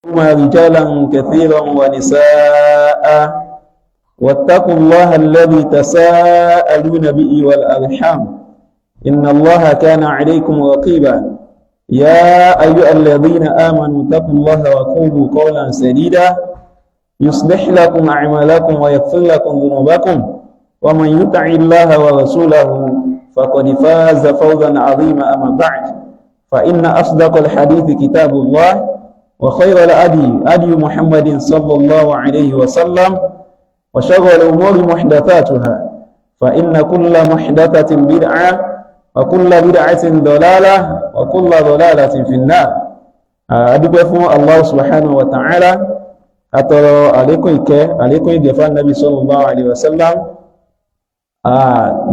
رجالا كثيرا ونساء واتقوا الله الذي تساءلون به والأرحام إن الله كان عليكم رقيبا يا أيها الذين آمنوا اتقوا الله وقولوا قولا سديدا يصلح لكم أعمالكم ويغفر لكم ذنوبكم ومن يطع الله ورسوله فقد فاز فوزا عظيما. أما بعد فإن أصدق الحديث كتاب الله وخير الهدي محمد صلى الله عليه وسلم وشر الأمور محدثاتها فإن كل محدثة بدعة وكل بدعة ضلالة وكل ضلالة في النار. أدعو الله سبحانه وتعالى أترى عليكم ìgẹ̀fà النبي صلى الله عليه وسلم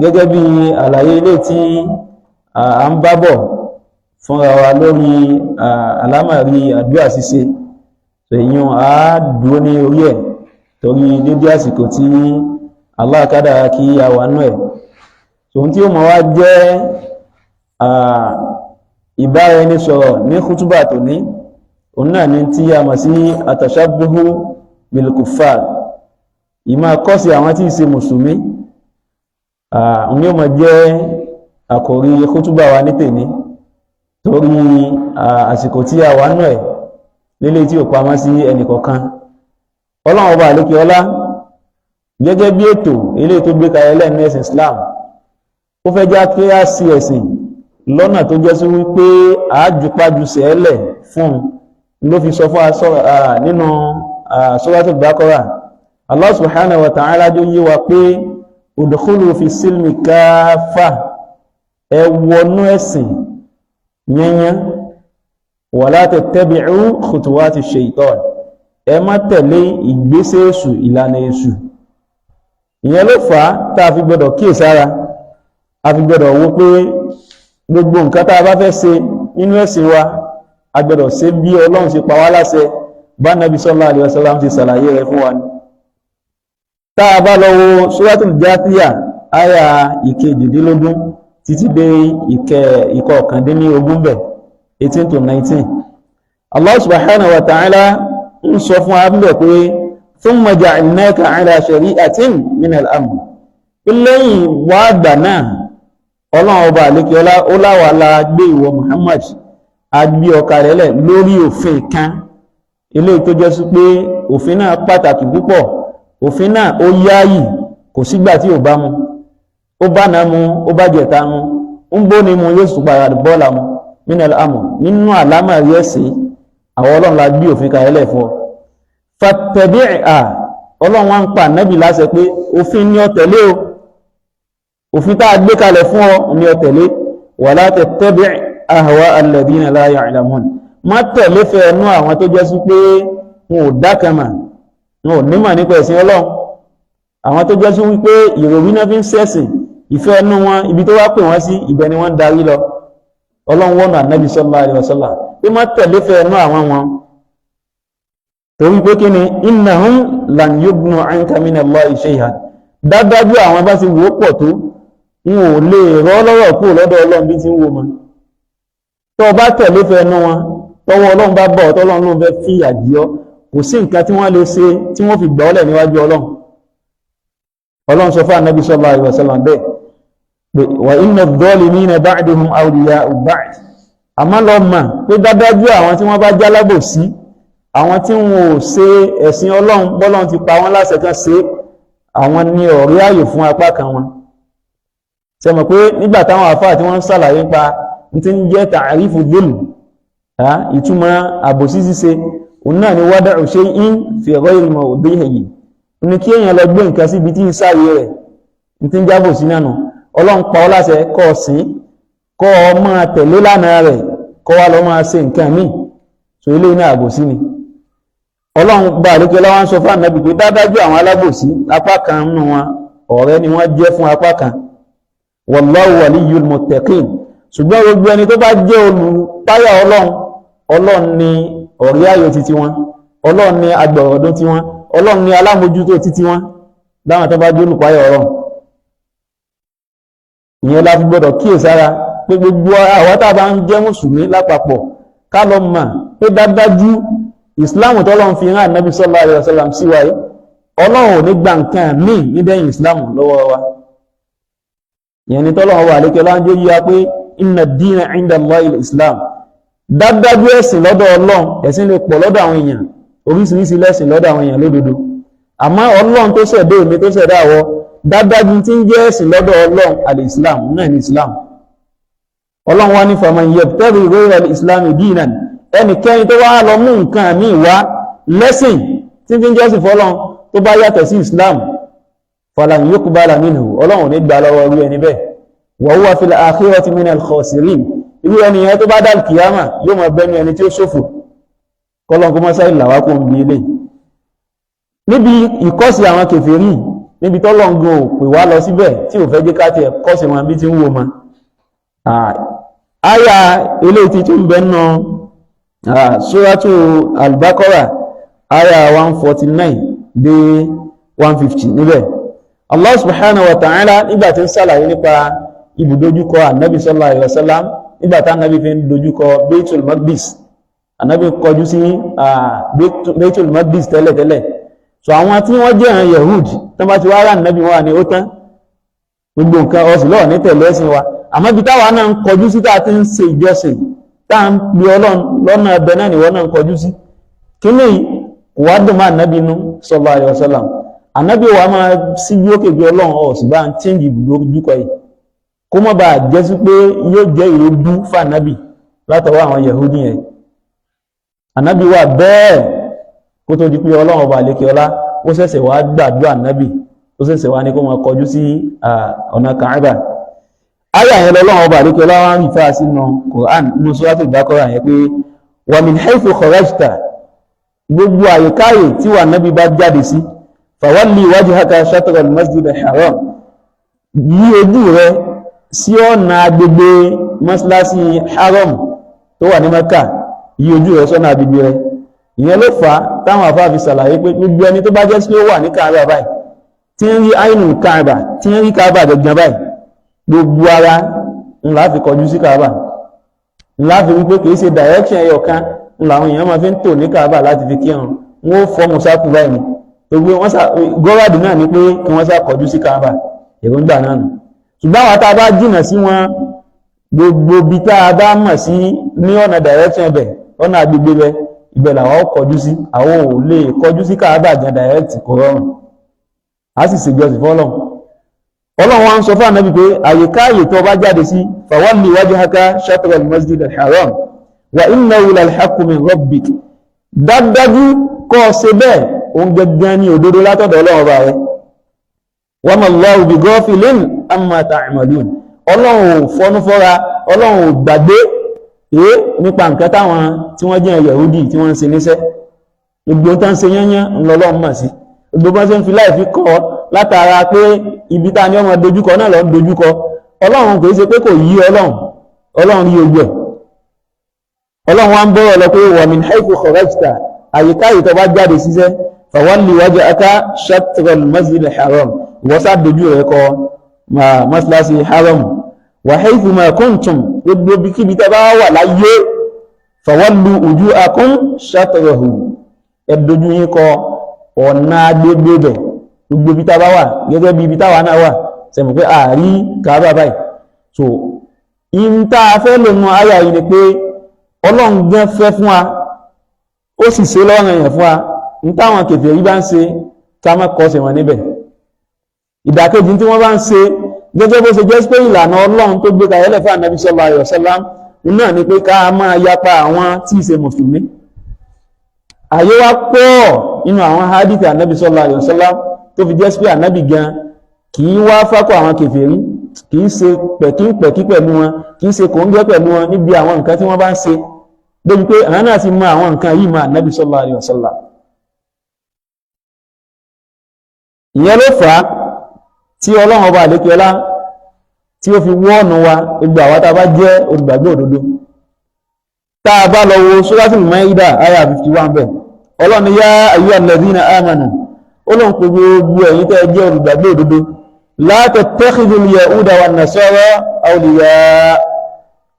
gẹ́gẹ́ bí àlàyé ilé tí a ń bábọ̀ fúnra wa lórí àlámàrí àdúrà ṣíṣe èyàn a dúró ní orí ẹ̀ torí dédé àsìkò tí Allah kádàrá kí a wà nú ẹ̀ tòun tí ó mọ̀ wá jẹ́ ìbára ẹni sọ̀rọ̀ ní khútúbà tòní òun náà ni tí a mọ̀ sí àtàṣàbúhú bil kuffar ìmá kọ́sí àwọn tí ì ṣe mùsùlùmí òun yóò mọ̀ jẹ́ àkòrí khútúbà wa ní tèní torí àsìkò tí a wà nú ẹ̀ lélé tí ò pamọ́ sí ẹnìkọ̀ọ̀kan. Ọlọ́run ọba àlékè ọlá gẹ́gẹ́ bí ètò ilé tó gbé kalẹ̀ lẹ́nu ẹ̀sìn Islam ó fẹ́ já kí á sí ẹ̀sìn lọ́nà tó jẹ́ sí wípé àájúpájú sẹ́ẹ̀lẹ̀ fún ló fi sọ fún nínú Suratul Baqarah. Allah subhanahu wa ta'ala jó yé wa pé udkhulu fi silmi káfà ẹ wọnú ẹ̀sìn yẹnyẹn wala tattabi'u khutuwati shaytan ẹ má tẹ̀lé ìgbésẹ̀ èṣù ìlànà èṣù. Ìyẹn ló fà á tá a fi gbọdọ̀ kíyèsára a fi gbọdọ̀ wò pé gbogbo nǹkan tá a bá fẹ́ ṣe nínú ẹ̀sìn wa a gbọdọ̀ ṣe bí Ọlọ́run ṣe pa wá láṣẹ bá Nabi sallallahu alaihi wasallam ti ṣàlàyé rẹ̀ fún wa ni. Tá a bá lọ wo Suratul Jathiyah àyà ìkejìdínlógún títí dé ìkọkàndínlógún bẹ̀ 18 to 19 Allah subhanahu wa ta'ala ń sọ fún abúlé pé thumma ja'alnaka ala shari'atin min al-amr lẹ́yìn wá àgbà náà Ọlọ́run ọba àlékiọlá ó láwà la gbé ìwọ Muhammad agbé ọkà rẹ̀lẹ̀ lórí òfin kan ilé tó jẹ́ sí pé òfin náà pàtàkì púpọ̀ òfin náà ó yáyì kò sígbà tí ò bá mu ó bá náà mu ó bá jẹta mu ń bó ní mu yóò sùpàrà bọ́ọ̀lá mu min al-amr nínú àlámàrí ẹ̀sìn àwọn Ọlọ́run la gbé òfin kalẹ̀ fún ọ fattabi'a Ọlọ́run wá ń pa Nábì láṣẹ pé òfin ni ó tẹ̀lé o òfin tá a gbé kalẹ̀ fún ọ ni ó tẹ̀lé wala tattabi' ahwa alladhina la ya'lamun má tẹ̀lé fẹ́ ẹnu àwọn tó jẹ́ sí pé wọn ò dákàmà wọn ò nímọ̀ nípa ẹ̀sìn Ọlọ́run àwọn tó jẹ́ sí wípé ìròrí náà fi ń ṣẹ̀sìn ìfẹ́ ẹnu wọn ibi tó wá pè wọ́n sí ibẹ̀ ni wọ́n darí lọ. Ọlọ́run wọ́nà Nábì sallallahu alaihi wasallam pé má tẹ̀lé fẹ́ ẹnu àwọn wọn torí pé kí ni innahum lan yughnu anka minallahi shay'an dádájú àwọn bá ti wò pọ̀ tó wọn ò lè rọ́ lọ́rọ̀ kúrò lọ́dọ̀ Ọlọ́run bí ti ń wò mọ́ tó bá tẹ̀lé fẹ́ ẹnu wọn tọwọ́ Ọlọ́run bá bọ̀ tọ́lọ́run ló fẹ́ fi àjíọ́ kò sí nǹkan tí wọ́n lè ṣe tí wọ́n fi gbà ọ́lẹ̀ níwájú Ọlọ́run sọ fún Nábì sallallahu alaihi wasallam bẹ́ẹ̀ wa inna adh-dhalimina ba'duhum awliya'u ba'd àmọ́ lọ mọ̀ pé dádájú àwọn tí wọ́n bá jálábòsí àwọn tí wọn ò ṣe ẹ̀sìn Ọlọ́run bọ́lọ́run ti pa wọ́n láṣẹ kan ṣe àwọn ní ọ̀rẹ́ ààyè fún apá kan wọn. Ṣé mọ̀ pé nígbà táwọn àfáà tí wọ́n ń ṣàlàyé pa tí ń jẹ́ ta'rifu dhulm ìtumọ̀ àbòsí ṣíṣe òun náà ni wada'u shay'in fi ghayri mawdi'ihi ní kí èèyàn lọ gbé nǹkan síbi tí ń sáyé rẹ̀ tí ń jábòsí náà nù Ọlọ́run pa ọ́ láṣẹ kọ́ ọ sìn kọ́ ọ máa tẹ̀lé lánàá rẹ̀ kọ́ wá lọ máa ṣe nǹkan míì so ilé iná àbòsí ni. Ọlọ́run bá àlékè lọ́wọ́ ń sọ fún Ànábì pé dádájú àwọn alábòsí apá kan nínú wọn ọ̀rẹ́ ni wọ́n jẹ́ fún apá kan wallahu waliyyul muttaqin ṣùgbọ́n gbogbo ẹni tó bá jẹ́ olùpáyà Ọlọ́run ni ọ̀rẹ́ ayò títí wọn Ọlọ́run ni agbọ̀rọ̀dún tí wọn Ọlọ́run ni alámójútó títí wọn dáwọn tó bá jẹ́ olùpáyà Ọlọ́run. Ìyẹn la fi gbọ́dọ̀ kíyèsára pé gbogbo àwọn tá a bá ń jẹ́ mùsùlùmí lápapọ̀ ká lọ mọ̀ pé dájú Islam tọ́lọ́run fi rán Ànábì sallallahu alaihi wasallam sí wa yìí Ọlọ́run ò ní gba nǹkan míì nídẹ̀yìn Islam lọ́wọ́ wa ìyẹn ni tọ́lọ́run wà lékẹ́ láńjẹ́ yíya pé inna ad-dina 'inda Allahi al-Islam dájúdájú ẹ̀sìn lọ́dọ̀ Ọlọ́run ẹ̀sìn lè pọ̀ lọ́dọ̀ àwọn èèyàn oríṣiríṣi lẹ́sìn lọ́dọ̀ àwọn èèyàn lódodo àmọ́ Ọlọ́run tó ṣẹ̀dá èmi tó ṣẹ̀dá àwọ dájúdájú tí ń jẹ́ ẹ̀sìn lọ́dọ̀ Ọlọ́run al-Islam náà ní Islam Ọlọ́run wá ní faman yabtaghi ghayra al-Islam dinan ẹnikẹ́ni tó wá lọ mú nǹkan míì wá lẹ́sìn tí fi ń jọ́sìn fọ́lọ́run tó bá yàtọ̀ sí Islam falan yuqbala minhu Ọlọ́run ní gbà lọ́wọ́ irú ẹni bẹ́ẹ̀ wa huwa fil akhirati minal khasirin irú ẹni yẹn tó bá dá kìyàmà yóò mọ̀ bẹ́nu ẹni tí ó ṣòfò kọ́lọ́n kó mọ́sá ìlàwá kó ń bi ilé níbi ìkọ́sí àwọn kèfèrí níbi tọ́lọ́ngàn ò pè wá lọ síbẹ̀ tí ò fẹ́ jẹ́ ká tiẹ̀ kọ́sí wọn bí ti ń wo mọ́ àyà eléyìí tí tún bẹ́ nà Suratu Al-Baqara àyà 149 dé 150 níbẹ̀ Allah subhanahu wa ta'ala nígbà tí ń sàlàyé nípa ibùdójúkọ Ànábì sallallahu alaihi wasallam nígbà tí Ànábì fi ń dojúkọ Baitul Maqdis Ànábì kọjú sí Baitul Maqdis tẹ́lẹ̀tẹ́lẹ̀ so àwọn tí wọ́n jẹ́ àwọn Yahudi tán bá ti wá rà Ànábì wà ní ó tán gbogbo nǹkan ọ̀sìn lọ́wọ́ ní tẹ̀lé ẹ̀sìn wa àmọ́ bí táwa náà ń kọjú sí táà tí ń ṣe ìjọsìn táà ń pè Ọlọ́run lọ́nà ẹbẹ náà ni wọ́n náà ń kọjú sí kí ní kò wá dùn máa Ànábì nú sallallahu alaihi wasallam Ànábì wa máa sí bí ó kéde Ọlọ́run ọ̀sìn bá ń tíǹgì ibùdójúkọ yìí kó mọ́ bá jẹ́ sí pé yóò jẹ́ ìrúdú fún Ànábì látọwọ́ àwọn Yahudi yẹn Ànábì wà bẹ́ẹ̀ kó tó di pé Ọlọ́run ọba àlékè ọlá ó ṣẹ̀ṣẹ̀ wá gbàdúrà Ànábì ó ṣẹ̀ṣẹ̀ wá ní kó máa kọjú sí ọ̀nà Kaaba ayà yẹn lọ́lọ́run ọba àlékè ọlá wá ń rí fáà sínú Quran nínú Suratul Baqara yẹn pé wa min haythu kharajta gbogbo àyíkáyè tí wà Ànábì bá jáde sí fawalli wajhaka shatra al-masjid al-haram yí ojú rẹ sí ọ̀nà agbègbè mọ́sálásí haram tó wà ní Mẹ́kà yí ojú rẹ̀ sọ́nà agbègbè rẹ̀ ìyẹn ló fà á táwọn àfáà fi ṣàlàyé pé gbogbo ẹni tó bá jẹ́ sí ó wà ní Kaaba báyìí tí ń rí àìnù Kaaba tí ń rí Kaaba gẹ̀gẹ̀ báyìí gbogbo ara ńlá fi kọjú sí Kaaba ńlá fi wípé kìí ṣe direction ẹyọ kan ńláwọn èèyàn máa fi ń tò ní Kaaba láti fi kírun wọn ó fọ́ musaku báyìí ni gbogbo wọn gọ́wàdì náà ni pé kí wọ́n sá kọjú sí Kaaba èròǹgbà náà nù ṣùgbọ́n àwọn tá a bá jìnà sí wọn gbogbo bí tá a bá mọ̀ sí ní ọ̀nà direction ẹbẹ̀ ọ̀nà agbègbè bẹ ibẹ̀ làwọn kọjú sí àwọn ò lè kọjú sí Kaaba gan direct kò rọrùn a sì ṣèjọsìn fọ́lọ́run Ọlọ́run wa ń sọ fún Ànábì pé àyíká àyè tó bá jáde sí fawalli wajhaka shatral masjid al-haram wa innahu lal-haqqu min rabbik dájúdájú kọ́ ṣe bẹ́ẹ̀ òun gẹ́gẹ́ ní òdodo látọ̀dọ̀ Ọlọ́run ọba rẹ̀ wa ma Allahu bi ghafilin amma ta'malun Ọlọ́run ò fọ́nú fọ́ra Ọlọ́run ò gbàgbé nípa nǹkan táwọn tí wọ́n jẹ́ Yahudi tí wọ́n ń ṣe níṣẹ́ gbogbo tán ṣe yányán ńlọlọ́run mọ̀ sí gbogbo bọ́n ṣe ń fi láì fi kọ́ látara pé ibi tá ní ọmọ dojúkọ náà lọ dojúkọ Ọlọ́run kò ṣe pé kò yí Ọlọ́run rí ogbẹ̀ Ọlọ́run wá ń bọ́rọ̀ lọ pé wa min haythu kharajta àyíká ìtọ́ bá jáde síṣẹ́ fawalli wajhaka shatral masjid al-haram ìwọ́sá dojú rẹ̀ kọ maslasi haram wa haythu ma kuntum gbogbo bí kíbi tẹ́ bá wà láyé fawallu wujuhakum shatrahu ẹ̀dójú yín kọ ọ̀nà agbègbè bẹ̀ gbogbo bí tá bá wà gẹ́gẹ́ bí ibi táwa náà wà sẹ́mù pé ààrí Kaaba báyìí so in tá a fẹ́ lò nù ayà yìí ni pé Ọlọ́run gan fẹ́ fún wa ó sì ṣe lọ́rùn èèyàn fún wa ní táwọn kèfèrí bá ń ṣe ká má kọ́ sí wọn níbẹ̀ ìdàkejì tí wọ́n bá ń ṣe gẹ́gẹ́ bó ṣe jẹ́ pé ìlànà Ọlọ́run tó gbé kalẹ̀ fún Ànábì sallallahu alaihi wasallam náà ni pé ká máa yapa àwọn tí í ṣe mùsùlùmí àyè wá pọ̀ nínú àwọn hadith Ànábì sallallahu alaihi wasallam tó fi jẹ́ pé Ànábì gan kì í wá fákọ̀ àwọn kèfèrí kì í ṣe pẹ̀kí pẹ̀lú wọn kì í ṣe kòńgẹ́ pẹ̀lú wọn níbi àwọn nǹkan tí wọ́n bá ń ṣe débi pé àwọn náà ti mọ àwọn nǹkan yìí mọ Ànábì sallallahu alaihi wasallam ìyẹn ló fà á tí Ọlọ́run ọba àlékiọlá tí ó fi wọ́ọ̀nù wa gbogbo àwọn tá a bá jẹ́ olùgbàgbọ́ òdodo tá a bá lọ wo Suratul Maida àyà 51 bẹ́ẹ̀ Ọlọ́run ní yá ayyuhal ladhina amanu Ọlọ́run pé gbogbo ẹ̀yin tẹ́ jẹ́ olùgbàgbọ́ òdodo la tattakhidhul yahuda wan nasara awliya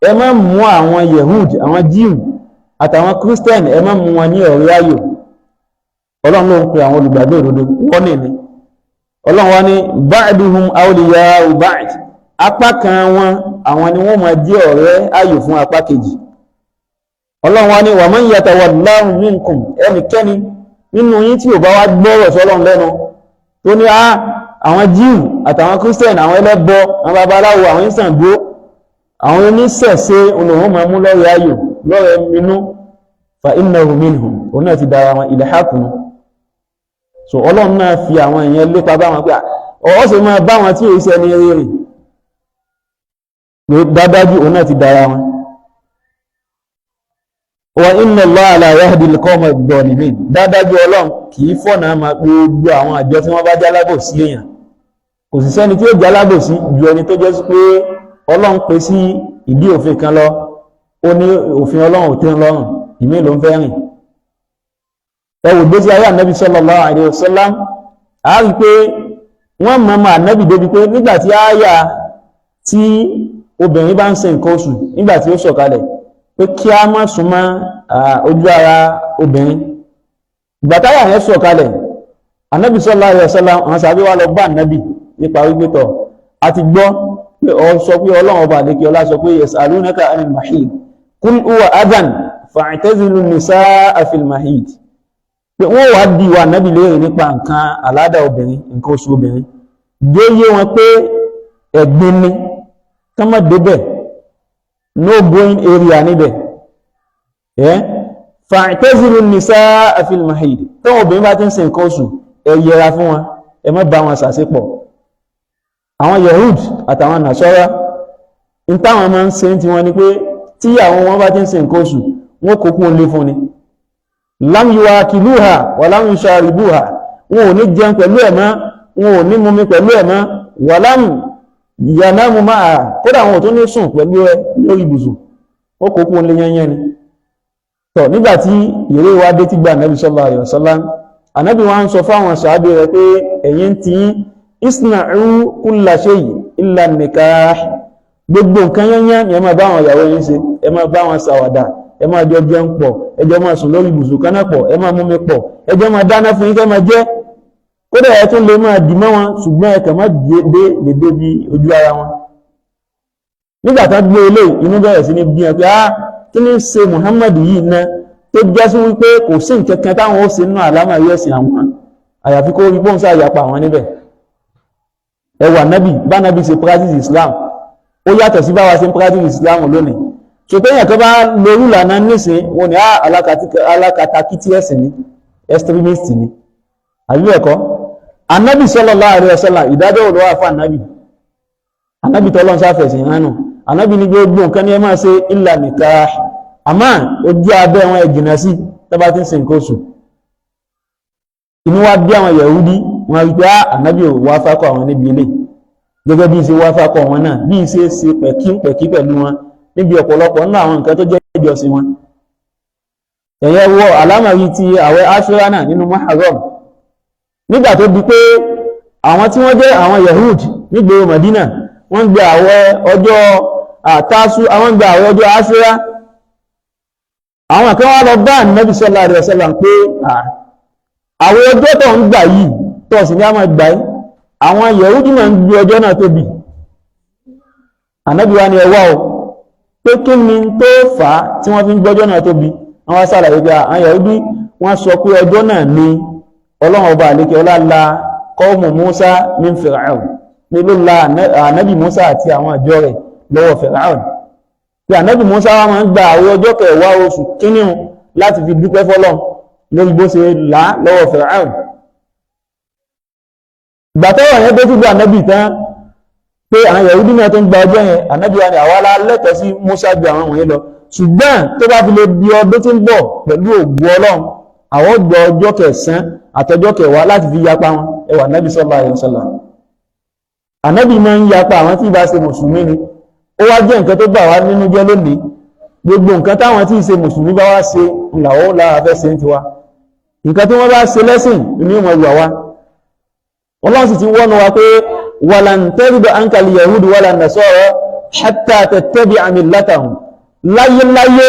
ẹ má mú àwọn Yahud àwọn Jíù àtàwọn Christian ẹ má mú wọn ní ọ̀rẹ́ ayò. Ọlọ́run ló ń pe àwọn olùgbàgbọ́ òdodo wọ́n ní Ọlọ́run wá ní ba'duhum awliya'u ba'd, apá kan wọn àwọn ni wọ́n máa jẹ́ ọ̀rẹ́ ayò fún apá kejì. Ọlọ́run wá ní wa man yatawallahu minkum, ẹnikẹ́ni nínú yín tí ò bá wá gbọ́rọ̀ sọ́lọ́run lẹ́nu tó ní àwọn Jíù àtàwọn Christian, àwọn ẹlẹ́bọ, àwọn babaláwo, àwọn ìsàngó, àwọn oníṣẹ̀ṣe olóhùn máa mú lọ́rẹ̀ ayò lọ́rẹ̀ minú, fa innahu minhum, òun náà ti dára wọn ilhaqun. So Ọlọ́run náà fi àwọn èèyàn lépa bá wọn pé ọwọ́ sì máa bá wọn tí èyí sẹ́ni rírìn pé dádájú òun náà ti dára wọn. Wa inna Allaha la yahdi al-qawma adh-dhalimin, dádájú Ọlọ́run kìí fọ́nà máa gbogbo àwọn àjọ tí wọ́n bá jálábò sí èèyàn. Kò sì sẹ́ni tí ó jálábò sí ju ẹni tó jẹ́ pé Ọlọ́run pè sí ìdí òfin kan lọ, ó ní òfin Ọlọ́run ò tẹ́ lọ́rùn, ìmí ló ń fẹ́ rìn. Ẹwù gbésí ayé ànábì sallallahu alaihi wasallam, a rí pé wọ́n mọ̀mọ̀ ànábì débi pé nígbàtí ááyà tí obìnrin bá ń ṣe nǹkan oṣù nígbàtí ó sọ̀kalẹ̀ pé kí a má súnmọ́ ojú ara obìnrin. Ìgbàtáyà yẹn sọ̀kalẹ̀, ànábì sallallahu alaihi wasallam àwọn sàbí wá lọ bá ànábì nípa wípé tọ̀ àti gbọ́ pé ọ sọ pé Ọlọ́run ọba àlékí ọlá sọ pé yas'alunaka anil mahid qul huwa adhan fa'tazilu nisaa fil mahid, pé wọ́n wá di wà nábì léèrè nípa nǹkan aládà obìnrin, nǹkan oṣù obìnrin, déyé wọn pé ẹ̀gbin ni kánmọ́ débẹ̀, no going area níbẹ̀. Fa'tazilu nisaa fil mahid, tọ́wọ́ obìnrin bá ti ń ṣe nǹkan oṣù ẹ yẹra fún wọn, ẹ má bá wọn ṣàṣepọ̀. Àwọn Yahud àtàwọn Nasara ń táwọn máa ń ṣe tí wọ́n ní pé tíyàwó wọn bá ti ń ṣe nǹkan oṣù wọ́n kó kún lé fún ni. Lam yuwakiluha wa lam yusharibuha, wọn ò ní jẹun pẹ̀lú ẹ̀mọ́, wọn ò ní mumi pẹ̀lú ẹ̀mọ́, wa lam yanamu ma'a, kódà wọn ò tún ní sùn pẹ̀lú ẹ lórí ibùsùn, ó kó kún lé yẹnyẹn ni. Tọ̀ nígbàtí ìrè wa dé tí gba ànábì sallallahu alaihi wasallam, ànábì wa ń sọ fáwọn sàábé rẹ̀ pé ẹ̀yin tí isna'u kulla shay illa an-nikah, gbogbo nǹkan yẹnyẹn ni ẹ máa bá àwọn ìyàwó yín ṣe, ẹ máa bá wọn ṣàwàdà, ẹ máa jọ jẹun pọ̀, ẹ jọ máa sùn lórí ibùsùn kan náà pọ̀, ẹ máa mumi pọ̀, ẹ jọ máa dáná fún yín kẹ́ máa jẹ, kódà ẹ tún lè máa dì mọ́ wọn, ṣùgbọ́n ẹ kàn má dédé bí ojú ara wọn. Nígbà tá gbé ilé inú bẹ̀rẹ̀ sí ní bí ẹ pé kí ní ṣe Muhammad yìí ná tó jẹ́ sí wípé kò sí nǹkan kan táwọn ó ṣe nínú àlámà ẹ̀sìn àwọn àyàfi kó rí bóun sáyapa àwọn níbẹ̀. Ẹ wà nábì bá nábì ṣe practice Islam ó yàtọ̀ sí báwa ṣe ń practice Islam lónìí. Ṣùgbọ́n tó bá lórí ìlànà nísìn wọn ni alákatakítí ẹ̀sìn ni, extremist ni. Àbí ẹ̀kọ́? Ànábì sallallahu alaihi wasallam ìdájọ́ olówó àfà ànábì. Ànábì tọ́lọ́n sáfẹ̀sìn ránù. Ànábì ní gbogbo nǹkan ní ẹ máa ṣe illa nikah. Àmá ojú abẹ́ wọn ẹ̀jìnà sí tọ́bá tí ń ṣe nǹkan oṣù. Inú wa bí àwọn Yahudi wọn rí pé ànábì ò wá fákọ̀ àwọn níbi ilé. Gẹ́gẹ́ bí ṣe wá fákọ̀ wọn náà, bí ṣe ṣe pẹ̀kí pẹ̀lú wọn níbi ọ̀pọ̀lọpọ̀ nínú àwọn nǹkan tó jẹ́ ìjọsìn wọn. Ẹ̀yẹ wọ àlámọ̀rí ti àwẹ̀ Ashura náà nínú Muharram. Nígbà tó di pé àwọn tí wọ́n jẹ́ àwọn Yahud nígboro Madina wọ́n gbé àwẹ̀ ọjọ́ Tasu, àwọn gbé àwẹ̀ ọjọ́ Ashura. Àwọn kan wá lọ bá Ànábì sallallahu alaihi wasallam pé àwẹ̀ ọjọ́ tó ń gbà yìí tó sì ní a máa gbà yìí, àwọn Yahudi máa ń gbé ọjọ́ náà tóbi. Ànábì wa ni ẹ wá o, pé kí ni tó fà á tí wọ́n fi ń gbọ́jọ́ náà tóbi. Wọ́n wá sàlàyé pé àwọn Yahudi wọ́n sọ pé ọjọ́ náà ni Ọlọ́run ọba àlékè ọlá la qawmu Musa min Fir'aun, ní ló la ànábì Musa àti àwọn àjọ rẹ̀ lọ́wọ́ Fir'aun. Pé ànábì Musa wá máa ń gba àwọn ọjọ́ kẹwàá oṣù kíní láti fi dúpẹ́ fọ́lọ́run lórí bó ṣe là lọ́wọ́ Fir'aun. Ìgbà tọ́wọ̀ yẹn tó tún gba ànábì tán pé àwọn Yahudi náà tó ń gba ọjọ́ yẹn, ànábì wa ni àwa la lẹ́tọ̀ọ́ sí Musa ju àwọn wọ̀nyí lọ. Ṣùgbọ́n tó bá fi lè di ọdún tí ń bọ̀ pẹ̀lú ògbó Ọlọ́run, àwọn gbọ́ ọjọ́ kẹsàn-án àtọjọ́ kẹwàá láti fi yapa wọn. Ẹ wò ànábì sallallahu alaihi wasallam. Ànábì máa ń yapa àwọn tí ìbá ṣe mùsùlùmí ni. Ó wá jẹ́ nǹkan tó bà wá nínú jẹ́ lónìí. Gbogbo nǹkan táwọn tí ì ṣe mùsùlùmí bá wá ṣe làwọ́ lára fẹ́ ṣe ń tiwa. Nǹkan tí wọ́n bá ṣe lẹ́sìn ní ìmọ̀ ìwà wa. Ọlọ́run sì ti wọ́nu wa pé walan tarida anka al-yahudu wala nasara hatta tattabi'a millatahum. Láyé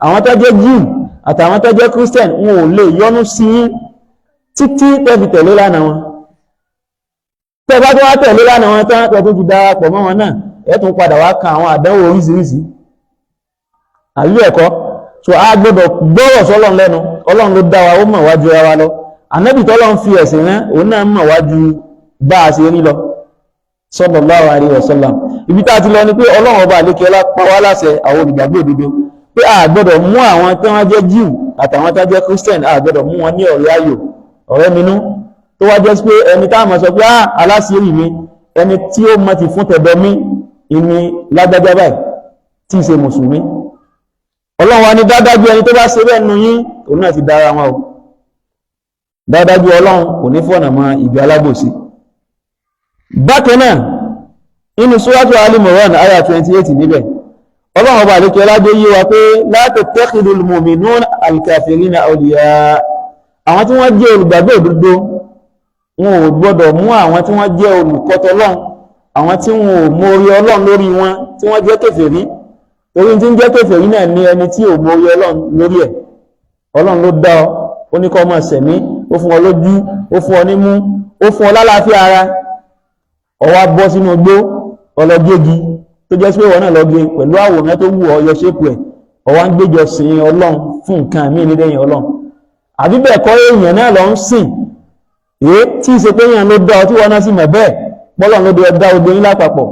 àwọn tó jẹ́ Jew àtàwọn tó jẹ́ Christian wọn ò lè yọ́nú sí títí tẹ́fi tẹ̀lé lánàá wọn. Tẹ́ bá tó wá tẹ̀lé lánàá wọn tán tẹ́ tó ti darapọ̀ mọ́ wọn náà ẹ tún padà wá kan àwọn àdánwò oríṣiríṣi. Àbí ẹ̀kọ́ so a gbọ́dọ̀ gbọ́rọ̀ sọ́lọ́run lẹ́nu. Ọlọ́run ló dá wa ó mọ̀ wájú ara wa lọ. Ànábì tọ́lọ́run fi ẹ̀sìn rán òun náà mọ̀ wájú bá a ṣe rí lọ. Sallallahu alaihi wasallam. Ibi tá ti lọ ni pé Ọlọ́run ọba àlékè ọlá pa wá láṣẹ àwọn olùgbàgbọ́ òdodo pé a gbọ́dọ̀ mú àwọn tí wọ́n jẹ́ Jew àtàwọn tí wọ́n jẹ́ Christian a gbọ́dọ̀ mú wọn ní ọ̀rẹ́ ayò ọ̀rẹ́ minú tó wá jẹ́ pé ẹni tá mọ̀ sọ pé aláṣírí mi ẹni tí ó mọ̀ ti fún tẹ̀dọ̀ mi ìní lágbájá báyìí tí í ṣe mùsùlùmí. Ọlọ́run wa ní dáadájú ẹni tó bá ṣe bẹ́ẹ̀ nù yín òun náà ti dára wọn o. Dáadájú Ọlọ́run kò ní fọ̀nà mọ́ ìgbé alábòsí. Bákan náà inú Suratu Al-Imran àyà 28 níbẹ̀ Ọlọ́run ọba àlékẹ́ lájẹ́ yé wa pé la tattakhidul mu'minuna al-kafirina awliya. Àwọn tí wọ́n jẹ́ olùgbàgbọ́ òdodo wọn ò gbọ́dọ̀ mú àwọn tí wọ́n jẹ́ olùkọ́tọ̀ Ọlọ́run àwọn tí wọn ò mórí Ọlọ́run lórí wọn tí wọ́n jẹ́ kèfèrí torí tí ń jẹ́ kèfèrí náà ní ẹni tí ò mórí Ọlọ́run lórí ẹ̀. Ọlọ́run ló dá ọ ó ní kó máa ṣẹ̀mí ó fún ọ lójú ó fún ọ nímú ó fún ọ lálàáfíà ara ó wá bọ́ sínú igbó ọlọ́gégi tó jẹ́ pé wọ́n náà lọ́gé pẹ̀lú àwòrán tó wù ọ yọ ṣépù ẹ̀ ó wá ń gbéjọ sìn Ọlọ́run fún nǹkan míì ní lẹ́yìn Ọlọ́run. Àbí bẹ́ẹ̀ kọ́ èèyàn náà lọ ń sìn tí í ṣe pé èèyàn ló dá ọ tí wọ́n náà sì mọ̀ bẹ́ẹ̀ bọ́lọ̀ ló dá odò yín lápapọ̀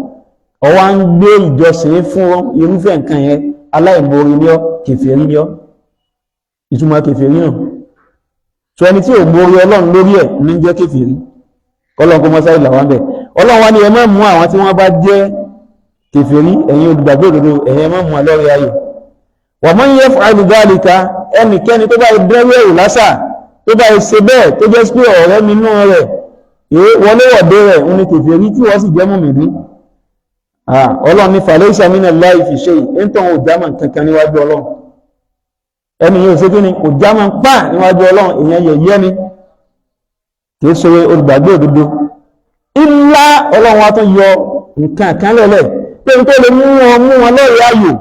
ó wá ń gbé ìjọsìn fún irúfẹ́ nǹkan yẹn aláìmoore ní ọ kèfèrí ní ọ ìtumọ̀ kèfèrí náà so ẹni tí ò mórí Ọlọ́run lórí ẹ̀ ní jẹ́ kèfèrí Ọlọ́run kó mọ́sáì làwọn bẹ̀. Ọlọ́run wá ní ẹ má mú àwọn tí wọ́n bá jẹ́ kèfèrí ẹ̀yin olùgbàgbọ́ òdodo ẹ̀yin má mú alọ́rẹ̀ ayò. Wa man yaf'al dhalika ẹnikẹ́ni tó bá dẹ́rù ẹ̀rù lásà tó bá ṣe bẹ́ẹ̀ tó jẹ́ pé ọ̀rẹ́ nínú rẹ̀ wọléwọ̀dé rẹ̀ ń ní kèfèrí tí wọ́n sì jẹ́ mùmínì. Ọlọ́run ní falaysa minallahi fi shay ń tàn ò jámà kankan níwájú Ọlọ́run. Ẹni yóò ṣe kí ni kò jámà pa níwájú Ọlọ́run èèyàn yẹ̀yẹ́ ni kì í ṣe olùgbàgbọ́ òdodo. Ìlà Ọlọ́run wa tó yọ nǹkan kan lẹ́lẹ̀ pé n tó lè mú wọn lọ́rẹ̀ ayò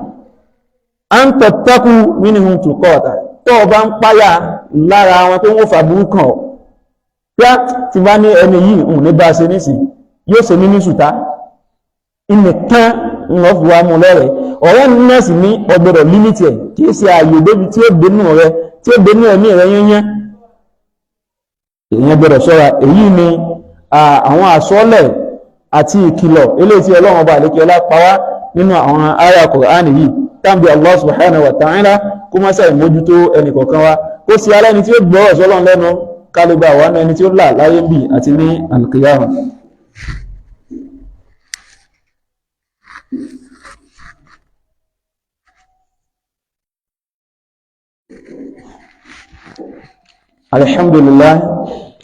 an tattaku minhum tuqata tó bá ń páyà lára wọn tó ń wò fàbúrú kan pé tí bá ní ẹni yìí ń ní bá ṣe nísìn yóò ṣe ní ṣùtá ìnìkan ń lọ fi wá mú lọ́rẹ̀ ọ̀rẹ́ nọ́ọ̀sì ní ọgbọ̀dọ̀ límítì ẹ̀ kì í ṣe ààyè débi tí ó dénú rẹ tí ó dénú ẹ̀mí rẹ yẹnyẹn èèyàn gbọdọ̀ ṣọ́ra. Èyí ni àwọn àsọ́lẹ̀ àti ìkìlọ̀ eléyìí tí Ọlọ́run ọba àlékè ọlá pa wá nínú àwọn àyà Kùránì yìí tàbí Allah subhanahu wa ta'ala kó má ṣàì mójútó ẹnì kọ̀ọ̀kan wa kó sí aláìní tí ó gbọ́rọ̀ sọ́lọ́run lẹ́nu kálíbà wà ní ẹni tí ó là láyé ń bì àti ní al-qiyamah. Alhamdulillah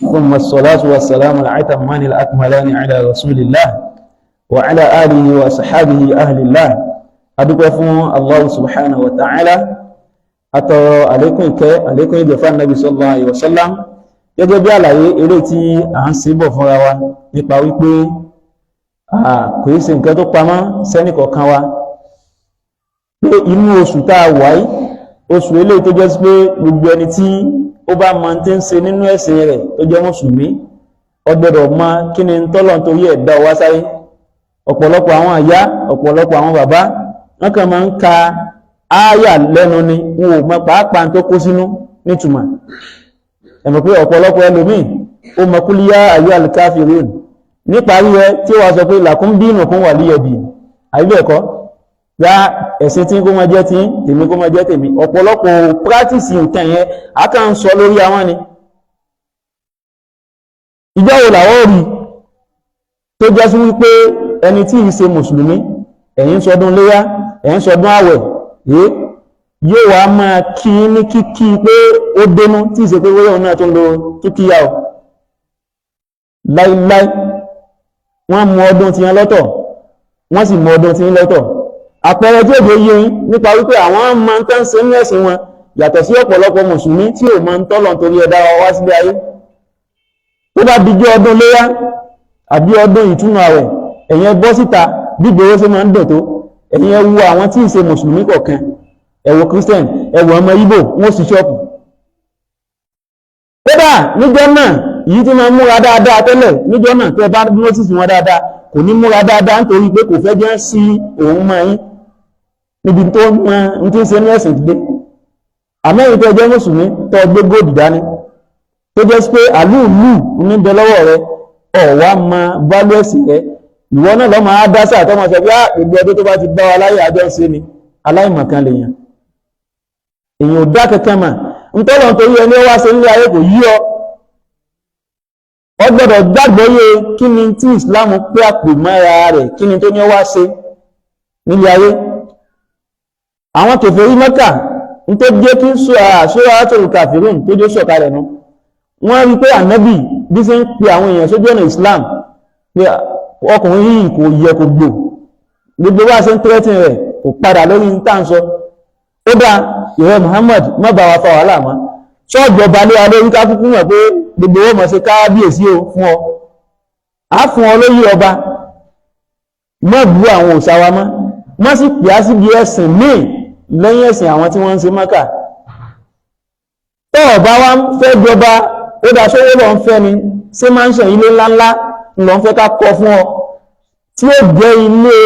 ثم الصلاة والسلام الأتمان الأكملان على رسول الله وعلى آله وصحبه أهل الله adúpẹ́ fún Allah subhanahu wa ta'ala àtọrọ àlékún ìjẹfà nàbí sallallahu alaihi wasallam gẹ́gẹ́ bí àlàyé eré tí a ń síbọ̀ fúnra wa nípa wípé kò í ṣe nǹkan tó pamọ́ sẹ́nìkọ̀ọ̀kan wa pé inú oṣù tá a wà yìí oṣù eléyìí tó jẹ́ sí pé gbogbo ẹni tí ó bá mọ tí ń ṣe nínú ẹ̀sìn rẹ̀ tó jẹ́ mùsùlùmí ó gbọ́dọ̀ mọ kí ni tọ́lọ̀ torí ẹ̀ dá wa sáyé. Ọ̀pọ̀lọpọ̀ àwọn ìyá ọ̀pọ̀lọpọ̀ àwọn bàbá wọ́n kàn máa ń ka ááyà lẹ́nu ni wọn ò mọ pàápàá tó kó sínú nítumọ̀. Ẹ̀mọ̀ pé ọ̀pọ̀lọpọ̀ ẹlòmíì ó mọ kul ya ayyuhal kafirun níparí rẹ̀ tí wọ́n sọ pé lakum dinukum waliya din àìbẹ̀ẹ̀kọ́ ya ẹ̀sìn tí kó máa jẹ́ tí tèmi kó máa jẹ́ tèmi. Ọ̀pọ̀lọpọ̀ practice nǹkan yẹn a kàn ń sọ lórí àwọn ni. Ìjọ́ wo làwọn rí tó jẹ́ sí wípé ẹni tí ìṣe mùsùlùmí ẹ̀yin sọdún léyá ẹ̀yin sọdún àwẹ̀ yóò wá máa kí ní kíkí pé ó dénú tí ìṣe pé wọ́n náà tó ń lo kíkíyà ọ̀ láíláí. Wọ́n mú ọdún tí yẹn lọ́tọ̀ wọ́n sì mú ọdún tí yẹn lọ́tọ̀. Àpẹẹrẹ tí èdè yé yín nípa wípé àwọn máa ń tán ṣe ní ẹ̀sìn wọn yàtọ̀ sí ọ̀pọ̀lọpọ̀ mùsùlùmí tí ò máa ń tọ́lọ̀ torí ẹ̀dá wá sílé ayé. Tó bá dijọ́ ọdún léyá àbí ọdún ìtúnu àwẹ̀ ẹ̀yin bọ́ síta bí gbòòrò ṣe máa ń dùn tó ẹ̀yin wu àwọn tí ìṣe mùsùlùmí kọ̀ọ̀kan ẹ wo Christian, ẹ wo ọmọ Igbo wọ́n sì ṣọ́ọ̀pù. Kódà níjọ́ náà yìí tí máa múra dáadáa tẹ́lẹ̀, níjọ́ náà tẹ́ bá nọ́tìsì wọn dáadáa kò ní múra dáadáa nítorí pé kò fẹ́ jẹ́ sí òun máa yín níbi tó ń tí ń ṣe ní ẹ̀sìn dé. Àmẹ́yìn tó jẹ́ mùsùlùmí tó gbé góòdù dání tó jẹ́ pé àlúùlù ní bẹ lọ́wọ́ rẹ ọ̀wá ma válú ẹ̀sìn rẹ, ìwọ náà lọ́mọ adásà tó máa sọ pé ìgbẹ́ ọdún tó bá ti bá wa láyé àjọ ń ṣe ni aláìmọ̀kan lèèyàn. Èèyàn ò dá kankan mà ń tọ́lọ̀ nítorí ẹni ó wá ṣe nílé ayé kò yí ọ. Ọ gbọ́dọ̀ gbàgbọ́ yé kí ni tí Islam pé àpò mọ́ra rẹ̀, kí ni tó ní ó wá ṣe nílé ayé. Àwọn kèfèrí Mẹ́kà ń tó jẹ́ kí Suratul Kafirun tó jẹ́ sọ̀kalẹ̀ nù. Wọ́n rí pé ànábì bí ṣe ń pe àwọn èèyàn sójú ọ̀nà Islam pé ọkùnrin yìí kò yẹ kò gbò, gbogbo bá ṣe ń tẹ́rẹ́tìn rẹ̀ kò padà lórí tàǹsọ. Ó dá ìrẹ́ Muhammad má bá wa fa wàhálà mọ́, ṣọ́ọ̀jọ̀ balẹ̀ wa lórí ká kúkú mọ̀ pé gbogbo owó mọ̀ sí káábíyèsí o fún ọ, á fún ọ lóyè ọba, mọ́ bú àwọn òòṣà wa mọ́, mọ́ sì pè á sí bí ẹ̀sìn míì lẹ́yìn ẹ̀sìn àwọn tí wọ́n ń ṣe Mákà. Tọ́ọ̀ bá wá fẹ́ jọba, ó dá sówó lọ ń fẹ́ ni, ṣé máa ń ṣe ilé ńláńlá lọ ń fẹ́ ká kọ́ fún ọ tí ó jẹ́ ilé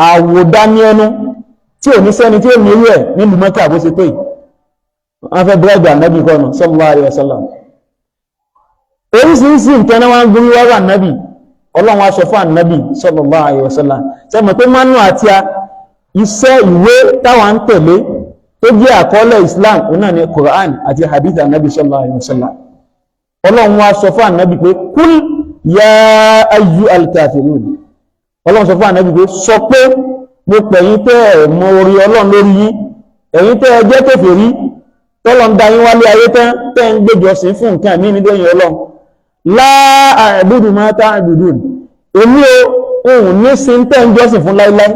àwòdání ẹnu tí ò ní sẹ́ni tí ó ní irú ẹ̀ nílùú Mẹ́kà bó ṣe pé wọ́n fẹ́ bẹ́ẹ̀dì ànábì kọ́nà sallallahu alaihi wasallam. Oríṣiríṣi nǹkan náà wọ́n ń gúrí wọ́rọ̀ ànábì, Ọlọ́run wá sọ fún ànábì sallallahu alaihi wasallam. Sẹ́mọ̀ pé mánú àti iṣẹ́ ìwé táwọn ń tẹ̀lé tó jẹ́ àkọọ́lẹ̀ Islam náà ni Quran àti hadith ànábì sallallahu alaihi wasallam. Ọlọ́run wá sọ fún ànábì pé kúl ya ayyuhal kafirun. Ọlọ́run sọ fún ànábì pé sọ pé mo pẹ̀yìn tẹ́ mọ orí Ọlọ́run lórí yín, ẹ̀yin tẹ́ jẹ́ kèfèrí tọ́lọ̀ ń da yín wálé ayé tẹ́ ń gbéjọsìn fún nǹkan mí nídẹ̀yìn Ọlọ́run. La a'budu ma ta'budun, èmi òun ní sí tẹ́ ń jọ́sìn fún láíláí.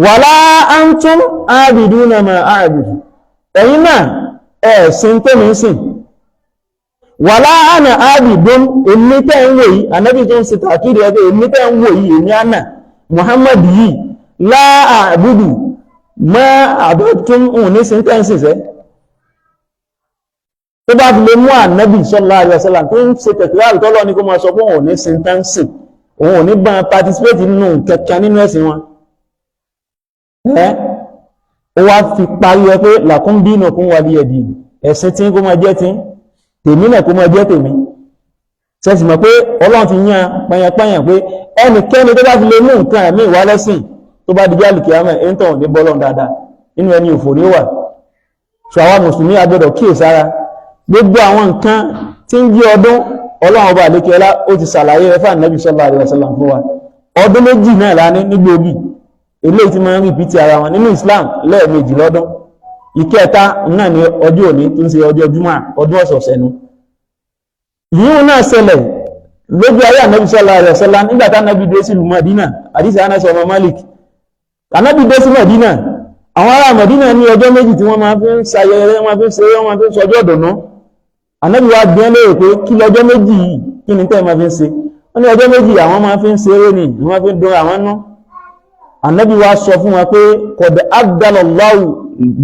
Wala antum a'buduna ma a'budu, ẹ̀yin náà ẹ̀sìn tẹ́mi sìn. Wala ana a'budun, èmi tẹ́ ń wò yìí, ànábì tó ń ṣe tàkìrì ẹgbẹ́ èmi tẹ́ ń wò yìí, èmi àná Muhammad yìí, la a'budu ma a'budtum, òun ní sí tẹ́ ń sìn sẹ́. Tó bá fi lè mú ànábì sallallahu alaihi wasallam tó ń ṣe tẹ̀kìláàrù tọ́lọ́ ní kó máa sọ fún òun ní sintánsì, òun ò ní bá participate nínú kẹkẹ nínú ẹ̀sìn wọn. Ó wá fi parí ẹ pé lakum dinukum waliya din, ẹ̀sìn tí kó máa jẹ́ tí tèmi náà kó máa jẹ́ tèmi. Ṣẹ́sì mọ̀ pé Ọlọ́run ti yán pàyàpàyàn pé ẹnikẹ́ni tó bá fi lè mú nǹkan ẹ̀mí ìwá lẹ́sìn tó bá di jálì kìámẹ̀ ẹ̀ńtọ̀ ní bọ́lọ̀ dáadáa nínú ẹni òfò ní wà. So àwọn mùsùlùmí agbọ́dọ̀ kíyèsára gbogbo àwọn nǹkan tí ń jí ọdún Ọlọ́run ọba àlékẹ́lá ó ti ṣàlàyé rẹ̀ fún Ànábì sallallahu alaihi wasallam fún wa. Ọdún méjì náà lá ní nígbòógì eléyìí tí máa ń rìpítì ara wọn nínú Islam lẹ́ẹ̀mejì lọ́dún. Ìkẹta náà ni ọjọ́ òní tó ń ṣe ọjọ́ Júmọ̀, ọdún ọ̀sọ̀ọ̀sẹ̀ nu. Yìí náà ṣẹlẹ̀ lójú ayé Ànábì sallallahu alaihi wasallam nígbà tí Ànábì dé sí ìlú Madina, àdìsí Anas ọmọ Malik. Ànábì dé sí Madina, àwọn ará Madina ní ọjọ́ méjì tí wọ́n máa fi ń ṣayẹyẹ, wọ́n máa fi ń ṣeré, wọ́n máa fi ń sọjọ́ ọ̀dọ̀nà. Ànábì wá bí ẹlẹ́rẹ̀ pé kí lọ́jọ́ méjì yìí kí ni tẹ́ máa fi ń ṣe? Wọ́n ní ọjọ́ méjì àwọn máa fi ń ṣeré ni, wọ́n máa fi ń dún àwọn nú. Ànábì wá sọ fún wọn pé qad abdalallahu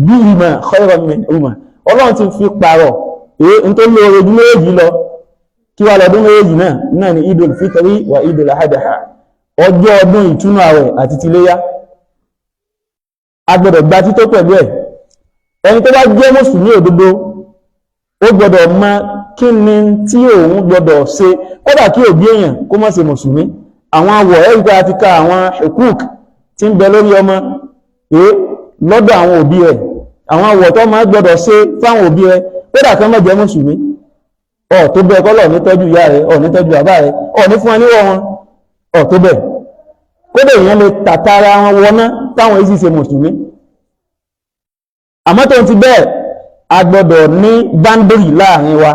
bihima khayran minhuma, Ọlọ́run ti fi pààrọ̀ èyí tó lóore ojú méjì lọ. Kí wá lọ́dún méjì náà ni Idul Fitri wa Idul Adha, ọjọ́ ọdún ìtúnu àwẹ̀ àti tiléyá. A gbọ́dọ̀ gba tító pẹ̀lú ẹ̀. Ẹni tó bá jẹ́ mùsùlùmí òdodo ó gbọ́dọ̀ mọ̀ kí ni tí òun gbọ́dọ̀ ṣe, kódà kí òbí èèyàn kó má ṣe mùsùlùmí. Àwọn àwọ̀ ẹ̀ríkà àti ka àwọn hukuk tí ń bẹ lórí ọmọ lọ́dọ̀ àwọn òbí rẹ̀, àwọn àwọ̀ tó máa gbọ́dọ̀ ṣe fáwọn òbí rẹ̀ kódà kan má jẹ́ mùsùlùmí. Tó bẹ́ẹ̀ kọ́ lọ ní tọ́jú ìyá rẹ̀, ní tọ́jú bàbá rẹ̀, ní fún wọn níwọ̀ wọn, tó bẹ́ẹ̀ kódà èèyàn lè tàtàrà wọn wọná táwọn èsì ṣe mùsùlùmí. Àmọ́ tó ti bẹ́ẹ̀ a gbọ́dọ̀ ní báńdìrì láàrin wa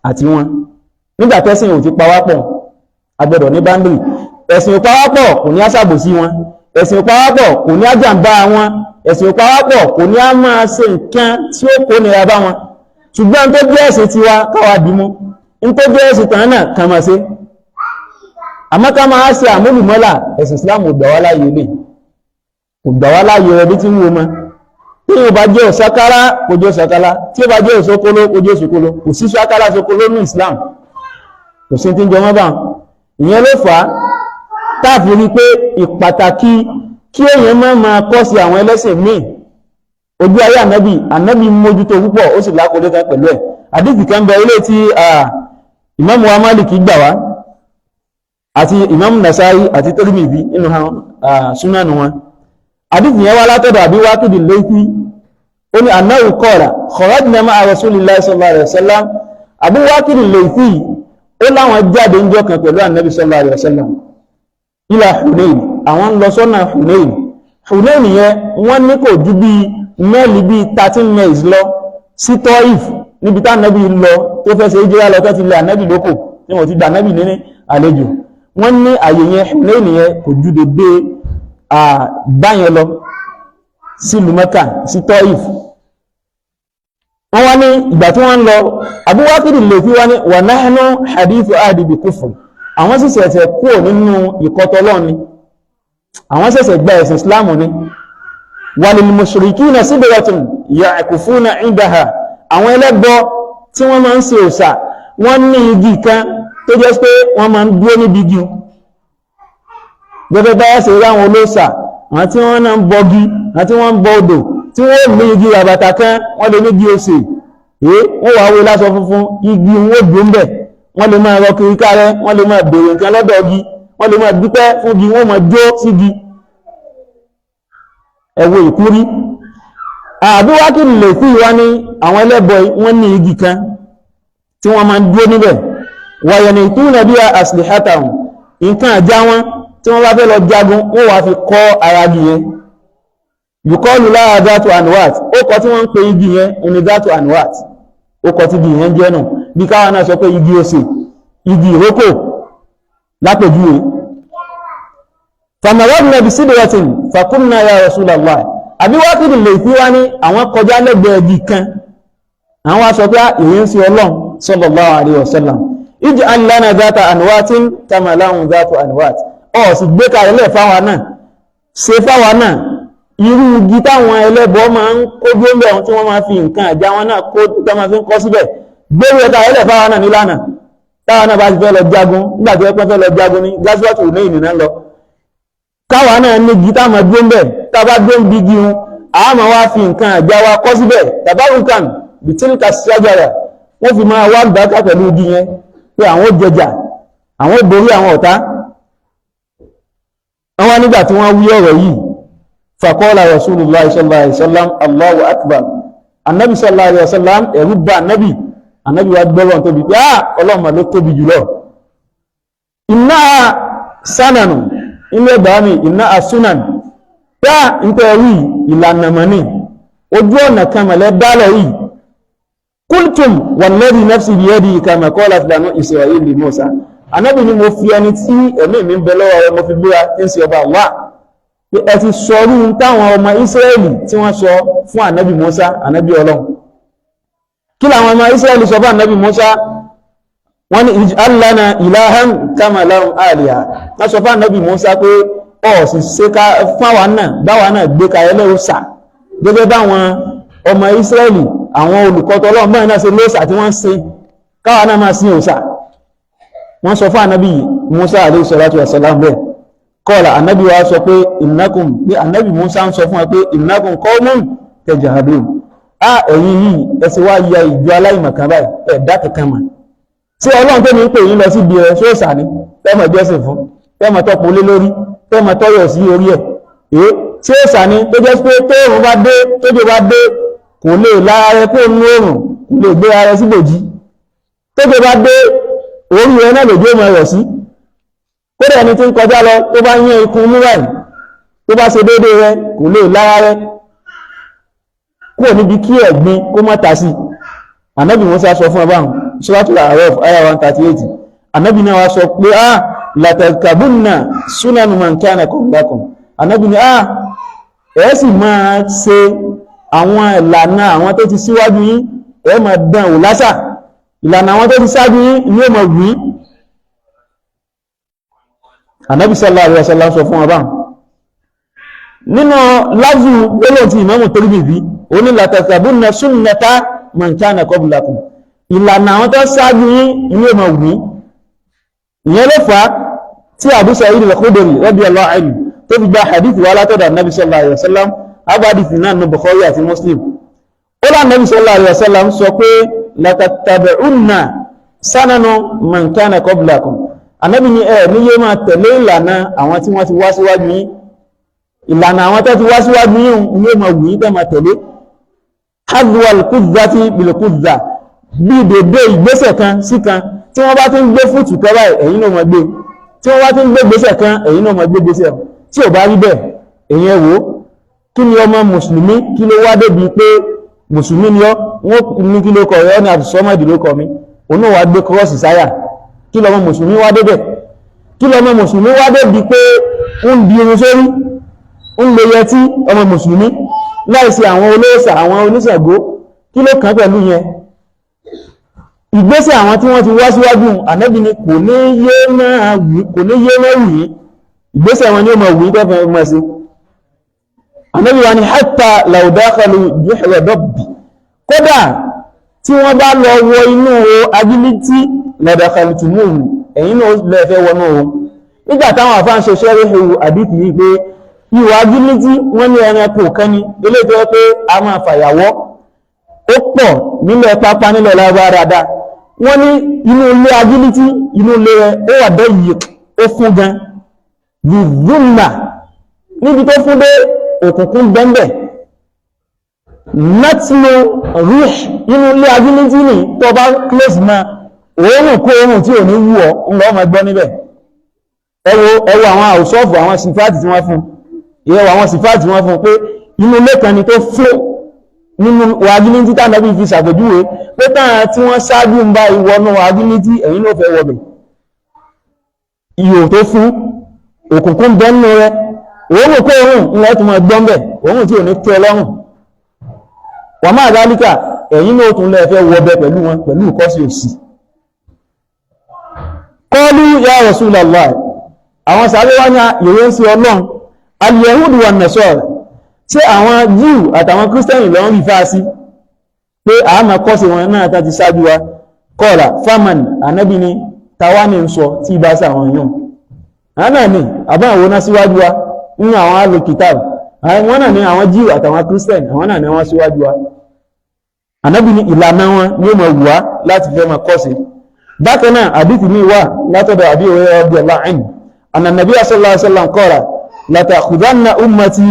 àti wọn. Nígbà tẹ́sìn ò ti pawápọ̀ a gbọ́dọ̀ ní báńdìrì. Ẹ̀sìn ò pawápọ̀ kò ní àṣàbòsí wọn, ẹ̀sìn ò pawápọ̀ kò ní àjàmbá wọn, ẹ̀sìn ò pawápọ̀ kò ní a máa ṣe nǹkan tí ó kó nira bá wọn. Ṣùgbọ́n tó jẹ́ ẹ̀sìn tiwa káwa dìmú, tó jẹ́ ẹ̀sìn tàn náà kàn máa ṣe. Àmọ́ ká máa ṣe àmúlùmọ́là, ẹ̀sìn Islam ò gbà wá láyé lè, kò gbà wá láàyè ẹbí tí ń wo mọ́ tí ó bá jẹ́ òsákárá kò jẹ́ òsákárá tí ó bá jẹ́ òsókóló kò jẹ́ òsókóló kò sí sákárá sókóló ní Islam kò sí tí ń jọ mọ́ bá ìyẹn ló fà á táàfi rí pé ìpàtàkì kí èèyàn má máa kọ́ sí àwọn ẹlẹ́sìn míì ojú ayé ànábì mójútó púpọ̀ ó sì lákòólé kan pẹ̀lú ẹ̀ àdìsí kan bẹ ilé tí Imam wa Málíkì gbà wá àti Imam Nasa'i àti Tirmidhi nínú súnánù wọn àdìsí yẹn wá látọ̀dọ̀ Abi Waqid al-Laythi ó ní annahu qala kharajna ma'a Rasulillahi sallallahu alaihi wasallam Abi Waqid al-Laythi ó láwọn jáde ń jọ kan pẹ̀lú ànábì sallallahu alaihi wasallam ila Hunayn àwọn lọ sọ́nà Hunayn yẹn wọ́n ní kò ju bí mẹ́lì bí 13 miles lọ sí Taif níbi tá ànábì lọ tó fẹ́ ṣe ìjírá lọ tó ti lé ànábì lókò tí wọ́n ti gbà ànábì ní àlejò wọ́n ní àyè yẹn Hunayn yẹn kò ju dédé báyẹn lọ sí Mẹ́kà sí Taif wọ́n wá ní ìgbà tí wọ́n lọ Abu Waqid al-Laythi wá ní wa nahnu hadithu ahdi bi kufr àwọn sì ṣẹ̀ṣẹ̀ kúrò nínú ìkọtọlọ́ ni àwọn ṣẹ̀ṣẹ̀ gba ẹ̀sìn Islam ni walil mushrikina sidratun ya'kufuna 'indaha àwọn ẹlẹ́bọ tí wọ́n máa ń ṣe òòṣà wọ́n ní igi kan tó jẹ́ pé wọ́n máa ń dúró níbi igi gẹ́gẹ́ báyá ṣe ráwọn olóòṣà àwọn tí wọ́n náà ń bọgi àti wọ́n ń bọ odò tí wọ́n ní igi àbàtà kan wọ́n lè ní igi òsè wọ́n wà wé lásọ funfun igi wọ́n gbó ń bẹ̀ wọ́n lè máa rọ kiri kárẹ́ wọ́n lè máa bèèrè nǹkan lọ́dọ̀ igi wọ́n lè máa dúpẹ́ fún igi wọ́n máa jó sígi ẹ̀wọ̀ ìkúrí Abu Waqid al-Laythi wá ní àwọn ẹlẹ́bọ wọ́n ní igi kan tí wọ́n máa ń dúró níbẹ̀ wa yanituna biha aslihatahum nǹkan àjá wọn tí wọ́n bá fẹ́ lọ jagun wọ́n wá fi kọ́ ara igi yẹn yuqalu laha dhatu anwat ó kọ tí wọ́n ń pe igi yẹn ní dhatu anwat ó kọ tí igi yẹn jẹ́ náà bí káwọn náà sọ pé igi òsè igi ìrókò lápèjúwe famarabna bi sidratin fakunna ya Rasulallah Abi Waqid al-Laythi wá ní àwọn kọjá lẹ́gbẹ̀ẹ́ igi kan àwọn wá sọ pé ìyẹn sí Ọlọ́run sallallahu alaihi wasallam ij'al lana dhata anwatin kama lahum dhatu anwat ó sì gbé kalẹ̀ fáwọn náà ṣe fáwọn náà irú igi táwọn ẹlẹ́bọ máa ń kó gbóǹbẹ̀ tí wọ́n máa fi nǹkan àjá wọn náà kó tó máa fi ń kọ́ síbẹ̀ gbéwé ẹ̀ka ẹlẹ́ fáwọn náà nílànà táwọn náà bá ti fẹ́ lọ jagun nígbà tí wọ́n fẹ́ lọ jagun ní gásíwájú ní ìnìyàn lọ káwọn náà ní igi táwọn gbóǹbẹ̀ tábà gbóǹbí igi hun àmọ́ wá fi nǹkan àjá wa kọ́ síbẹ̀ tabarukan bitilka shajara wọ́n fi máa wá gbàkà pẹ̀lú igi yẹn pé àwọn jẹjà àwọn borí àwọn ọ̀tá wọ́n nígbà tí wọ́n wí ọ̀rọ̀ yìí faqala Rasulullah sallallahu alaihi wasallam Allahu akbar annabi sallallahu alaihi wasallam ẹ̀rù bà annabi wa gbọ́rọ̀ tóbi pé ọlọ́mà ló tóbi jùlọ iná sánànù ilé bàámi iná asúnàn pé ń tẹ́ rí ìlànà mani ojú ọ̀nà kamalẹ̀ dálẹ̀ yìí kultum walladhi nafsi biyadihi kama qala banu Isra'il li Musa annabi ni mo fi ẹni tí ẹ̀mí mi ń bẹ lọ́wọ́ rẹ̀ mo fi búra tí ń ṣe ọba Allah pé ẹ ti sọrú táwọn ọmọ Israẹli tí wọ́n sọ fún ànábì Musa ànábì Ọlọ́run kí làwọn ọmọ Israẹli sọ fún ànábì Musa wọ́n ní ij'al lana ilahan kama lahum aliha wọ́n sọ fún ànábì Musa pé ọ̀ sì ṣe ká fáwọn náà báwọn náà gbé ka ẹlẹ́rọ̀sà gẹ́gẹ́ báwọn ọmọ Israẹli àwọn olùkọ́tọ̀ Ọlọ́run báyìí náà ṣe lóòsà tí wọ́n ṣe káwọn náà máa sin òòsà wọ́n sọ fún ànábì Musa alayhi salatu wassalam bẹ́ẹ̀ kọ́ọ̀lá ànábì wa sọ pé innakum pé ànábì Musa ń sọ fún wa pé innakum qawmun tajhalun ẹ̀yin yìí ẹsẹ̀ wá ya ìjọ aláìmọ̀kan báyìí ẹ̀dá kankan mà tí Ọlọ́run tó ní pè yín lọ sí ibi ẹ̀ sóòsà ni tẹ́mọ̀ jọ́sìn fún tẹ́mọ̀ tọ́pọ̀ lé lórí tẹ́mọ̀ tọ́yọ̀ sí orí ẹ̀ tí òòsà ni tó jẹ́ pé tóòrùn bá dé tójò bá dé kò lè lára rẹ kó nú òrùn kò lè gbé ara rẹ sí bòjí tójò bá dé orí rẹ náà lòjó mọ̀ ẹ̀rọ̀ sí kódà ẹni tí ń kọjá lọ tó bá yán ikun múráì tó bá ṣe déédéé rẹ kò lè lára rẹ kúrò níbi kí ẹ̀gbin kó mọ́ ta sí ànábì Mùsá sọ fún ọbáhùn Suratul A'raf àyá 138 ànábì náà wá sọ pé latarkabunna sunana man kana qablakum ànábì ní ẹ̀ sì máa ṣe àwọn ìlànà àwọn tó ti síwájú yín ẹ̀ máa dán wò lásà ìlànà àwọn tó ti ṣáájú yín ní ó máa wù yín Ànábì sallallahu alaihi wasallam sọ fún ọba nínú lájú gbólóhùn tí Imam Tirmidhi oní latattabunna sunnata man kana qablakum ìlànà àwọn tó ṣáájú yín inú ọmọ wùmí ìyẹn ló fà á tí Abu Sa'id al-Khudri radiyallahu anhu tó fi gba hadith wá látọ̀dọ̀ Nabi sallallahu alaihi wasallam abadith náà ní Bukhari àti Muslim ó lá Nabi sallallahu alaihi wasallam sọ pé latattabi'unna sanana man kana qablakum Ànábì ní ní yé máa tẹ̀lé ìlànà àwọn tí wọ́n ti wá síwájú yín ìlànà àwọn tó ti wá síwájú yín ní máa wù yín tẹ́ máa tẹ̀lé hadwal kuzzati bil kuzza bí dédé ìgbésẹ̀ kan sí kan tí wọ́n bá ti ń gbé fútù kọ́bá ẹ̀yin náà máa gbé tí wọ́n bá ti ń gbé gbésẹ̀ kan ẹ̀yin náà máa gbé gbésẹ̀ tí ò bá rí bẹ́ẹ̀ ẹ̀yin ẹ wò kí ni ọmọ mùsùlùmí kí ló wá débi pé mùsùlùmí ni wọ́n ní kí ló kọ̀ ọ́ ní àbùsọ́mọ̀dì ló kọ̀ mí òun náà wá gbé kọ́ọ̀sì sáyà kí lọmọ mùsùlùmí wá débẹ̀ kí lọmọ mùsùlùmí wá débi pé ń di irun sórí ń lo yẹtí ọmọ mùsùlùmí láìsí àwọn olóòṣà àwọn oníṣàgó kí ló kàn pẹ̀lú yẹn ìgbésẹ̀ àwọn tí wọ́n ti wá síwájú Ànábì ni kò ní yé máa wù yí ìgbésẹ̀ wọn ni ó máa wù yí tẹ́fẹ́ mọ́ sí Ànábì wa ni hatta law dakhalu juhra dabbi kódà tí wọ́n bá lọ wọ inú agilítí ladakhaltumuhu ẹ̀yin náà lẹ́fẹ́ wọnú ohun nígbà táwọn àfáà ń ṣe ṣẹ́rẹ́hù àdìtì yìí pé ìwà agilítí wọ́n ní ẹranko kan ní ilé tó pé a máa fàyàwọ́ ó pọ̀ nílẹ̀ pápá nílẹ̀ lágbára dáadáa wọ́n ní inú ilé agilítí inú ilé rẹ̀ ó wà bẹ́yìí ó fún gan vivumma níbi tó fún dé òkùnkùn bẹ́ńbẹ̀ natno rich inú ilé agilítí ní tó bá close ma òórùn kó òórùn tí ò ní wú ọ ń lọ́ ọmọ ẹgbọ́ níbẹ̀ ẹwọ àwọn àwùsọ́ọ̀fù àwọn sífáàtì tí wọ́n fún ìyẹwò àwọn sífáàtì tí wọ́n fún pé inú ilé kan ni tó fún nínú wàgílítí tánàbí fi ṣàpèjúwe pé táà tí wọ́n ṣáájú ń bá ìwọ̀nà wàgílítí ẹ̀yin ló fẹ́ wọ̀bẹ̀ ihò tó fún òkùnkùn bẹ́ẹ̀nù rẹ òórùn kó òórùn ńlẹ́ tó máa gbọ́n bẹ̀ òórùn tí ò ní tẹ́ lọ́rùn wà máa dálíkà ẹ̀yin ló tún lẹ́ fẹ́ wọ̀bẹ̀ pẹ̀lú wọn pẹ̀lú ìkọ́sí òsì qalu ya Rasulullah àwọn sàbẹ̀ wá ní ìwé sí ọlọ́run al-yahudu wa nasara ṣé àwọn Jíù àtàwọn kírísítẹ́nì lọ́wọ́n rí fáa sí pé a máa kọ́ sí wọn náà tàbí ṣáájú wa kọ́ọ̀lá fáman ànábì ni tàwa ní ń sọ tí bá sí àwọn yóò àná ní àbá àwọn náà síwájú wa nínú àwọn alòkìtàbù wọ́n náà ní àwọn Jíù àtàwọn kírísítẹ́nì àwọn náà ní wọ́n síwájú wa ànábì ni ìlànà wọn yóò máa wù wá láti fẹ́ máa kọ́ sí bákan náà àdìtì mi wà látọ̀dọ̀ àbí òwe radiyallahu anhu anna nabiyya sallallahu alaihi wasallam qala la ta'khudanna ummati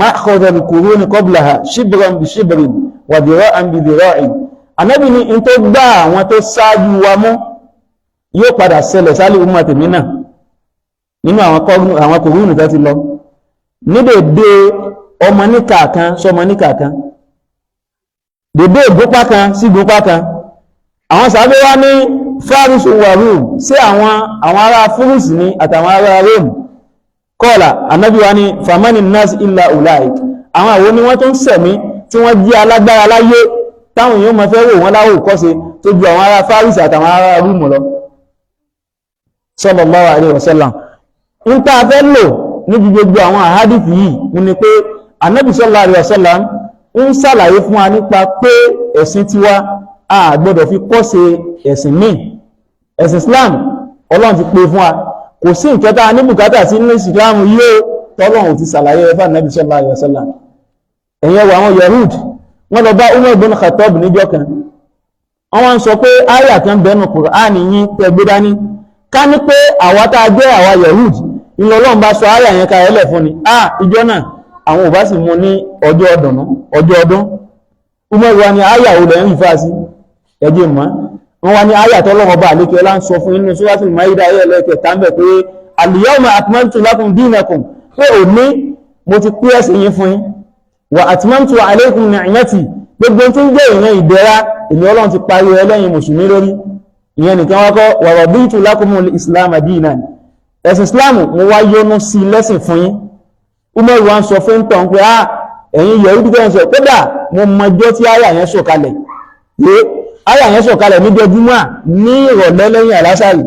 ma'khadha al-quruni qablaha shibran bi shibrin wa dira'an bi dira'in Ànábì ní in tó gbá àwọn tó ṣáájú wa mú yóò padà ṣẹlẹ̀ sálì ummati mi náà nínú àwọn kòrúnù tó ti lọ ní dédé ọmọ ní kàkan sọmọ ní kàkan dédé ìgbópá kan sí ìgbópá kan àwọn sàábé wá ní Fárísù wà Rome sí àwọn ará Fúrùsì ní àtàwọn ará Rome kọ́ọ̀lá Ànábì wa ní famani nas illa ulaik àwọn àwọn ni wọ́n tó ń sẹ̀mí tí wọ́n jí alágbára láyé táwọn èèyàn mọ̀ fẹ́ wò wọ́n láwò kọ́ṣe tó ju àwọn ará Fárísì àtàwọn ará Rome lọ sallallahu alaihi wasallam ń tá a fẹ́ lò níbi gbogbo àwọn àhádìtì yìí ni pé Ànábì sallallahu alaihi wasallam ń ṣàlàyé fún wa nípa pé ẹ̀sìn tiwa a gbọ́dọ̀ fi kọ́ṣe ẹ̀sìn míì ẹ̀sìn Islam Ọlọ́run ti pè fún wa kò sí ìkẹta ní bùkátà sí ní Islam yóò tọ́lọ́run ti ṣàlàyé ẹfà Nabi sallallahu alaihi wasallam ẹ̀yẹn wà àwọn Yahud wọ́n lọ bá Umar ibn Khattab níjọ́ kan wọ́n sọ pé áyà kan bẹnu Kùránì yín tẹgbé dání ká ní pé àwa tá a jẹ́ àwa Yahud ìlú Ọlọ́run bá sọ áyà yẹn kalẹ̀ fún ni ìjọ náà àwọn ò bá sì mú ní ọjọ́ ọdún Umar wa ni áyà ò lẹ́yìn ìfà sí ẹjẹ́ mọ́ wọ́n wá ní ayàtọ̀ Ọlọ́run bá àlékẹ́ ọlá ń sọ fún inú Suratul Maida ayẹ́lẹ́kẹ̀ tàbí pé al-yawma akmaltu lakum dinakum pé òní mo ti pé ẹ̀sìn yín fún yín wa atmamtu alaykum ni'mati gbogbo tí ń jẹ́ ìran ìdẹ̀ra ìní Ọlọ́run ti parí ẹlẹ́yìn mùsùlùmí lórí ìyẹn nìkan wá kọ́ wa raditu lakumul islam dinan ẹ̀sìn Islam mo wá yọ́nú sí lẹ́sìn fún yín Umar wa ń sọ fún tàn pé ẹ̀yin Yahudi tẹ́ ń sọ kódà mo mọjọ́ tí àyà yẹn sọ̀kalẹ̀ àyà yẹn sọ̀kalẹ̀ ní jọjúmọ́ ní ìrọ̀lẹ́ lẹ́yìn àlásàrì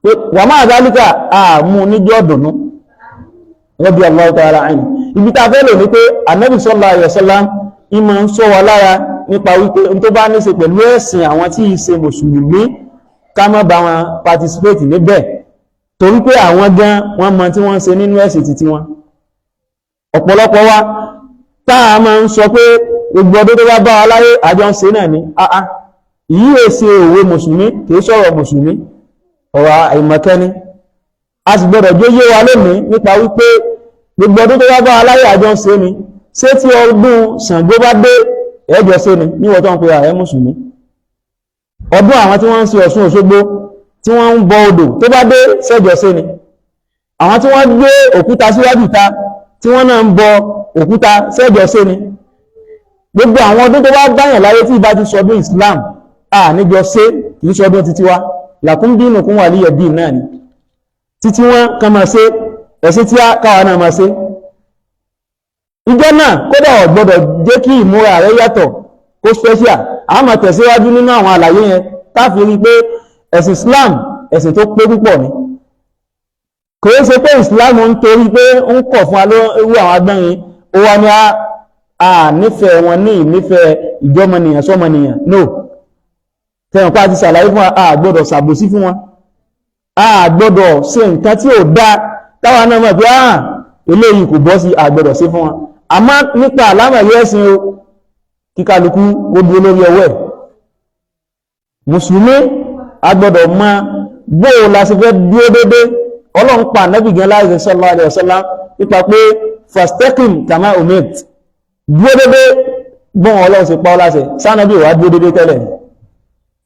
pé wà máa dálíkà àmú níjọ́ ọ̀dùnú radiyallahu ta'ala anhu. Ibi tá fẹ́ lò ní pé Ànábì sallallahu alaihi wasallam ìmọ̀ ń sọ wa lára nípa wípé n tó bá ní ṣe pẹ̀lú ẹ̀sìn àwọn tí í ṣe mùsùlùmí ká má bá wọn participate níbẹ̀, torí pé àwọn gan wọ́n mọ tí wọ́n ń ṣe nínú ẹ̀sìn títí wọn. Ọ̀pọ̀lọpọ̀ wa táà máa ń sọ pé gbogbo ọdún tó bá bá wa láyé àjọ ń ṣe náà ni yìí èsì òwe mùsùlùmí kìí sọ̀rọ̀ mùsùlùmí, ọ̀rọ̀ àìmọ̀kẹ́ni. A sì gbọ́dọ̀ jó yé wa lónìí nípa wípé gbogbo ọdún tó bá bá wa láyé àjọ ń ṣe ni. Ṣé tí ọdún Ṣàngó bá dé ẹjọ́ ṣe ni níwọ̀n tó ń pe ààrẹ mùsùlùmí? Ọdún àwọn tí wọ́n ń ṣe Ọ̀ṣun Òṣogbo tí wọ́n ń bọ odò tó bá dé ṣẹjọ́ ṣe ni? Àwọn tí wọ́n gbé òkúta síwájú ta tí wọ́n náà ń bọ òkúta ṣẹjọ́ ṣe ni? Gbogbo àwọn ọdún tó bá báyàn láyé tí ìbá ti sọdún Islam níjọ ṣe kìí sọdún títí wá lakum dinukum waliya din náà ni. Títí wọ́n kan máa ṣe ẹ̀sìn tí káwa náà máa ṣe. Ìjọ náà kódà ò gbọ́dọ̀ jẹ́ kí ìmúra rẹ̀ yàtọ̀ kó special. A máa tẹ̀síwájú nínú àwọn àlàyé yẹn táfi rí pé ẹ̀sìn Islam ẹ̀sìn tó pé púpọ̀ ni. Kò yẹ ṣe pé Islam ń torí pé ń kọ̀ fún irú àwọn agbẹ́rin ó wá ní nífẹ̀ẹ́ wọn ní ìnífẹ̀ẹ́ ìjọmọnìyàn sọmọnìyàn. No. Tẹ̀wọ̀n pa ti ṣàlàyé fún a gbọ́dọ̀ ṣàbòsí fún wọn. A gbọ́dọ̀ ṣe nǹkan tí ò dá táwa náà mọ̀ pé eléyìí kò bọ́ sí a gbọ́dọ̀ ṣe fún wọn. Àmọ́ nípa àlámọ̀rí ẹ̀sìn o kíkálukú ó dúró lórí ọwọ́ ẹ̀. Mùsùlùmí a gbọ́dọ̀ mọ bóò la ṣe fẹ́ dúró dédé. Ọlọ́run pa Ànábì gan láìsẹ̀ sallallahu alaihi wasallam nípa pé fastaqim kama umirt, dúró dédé gbọ́n Ọlọ́run ṣe pa ọ́ láṣẹ. Sànábì wà dúró dédé tẹ́lẹ̀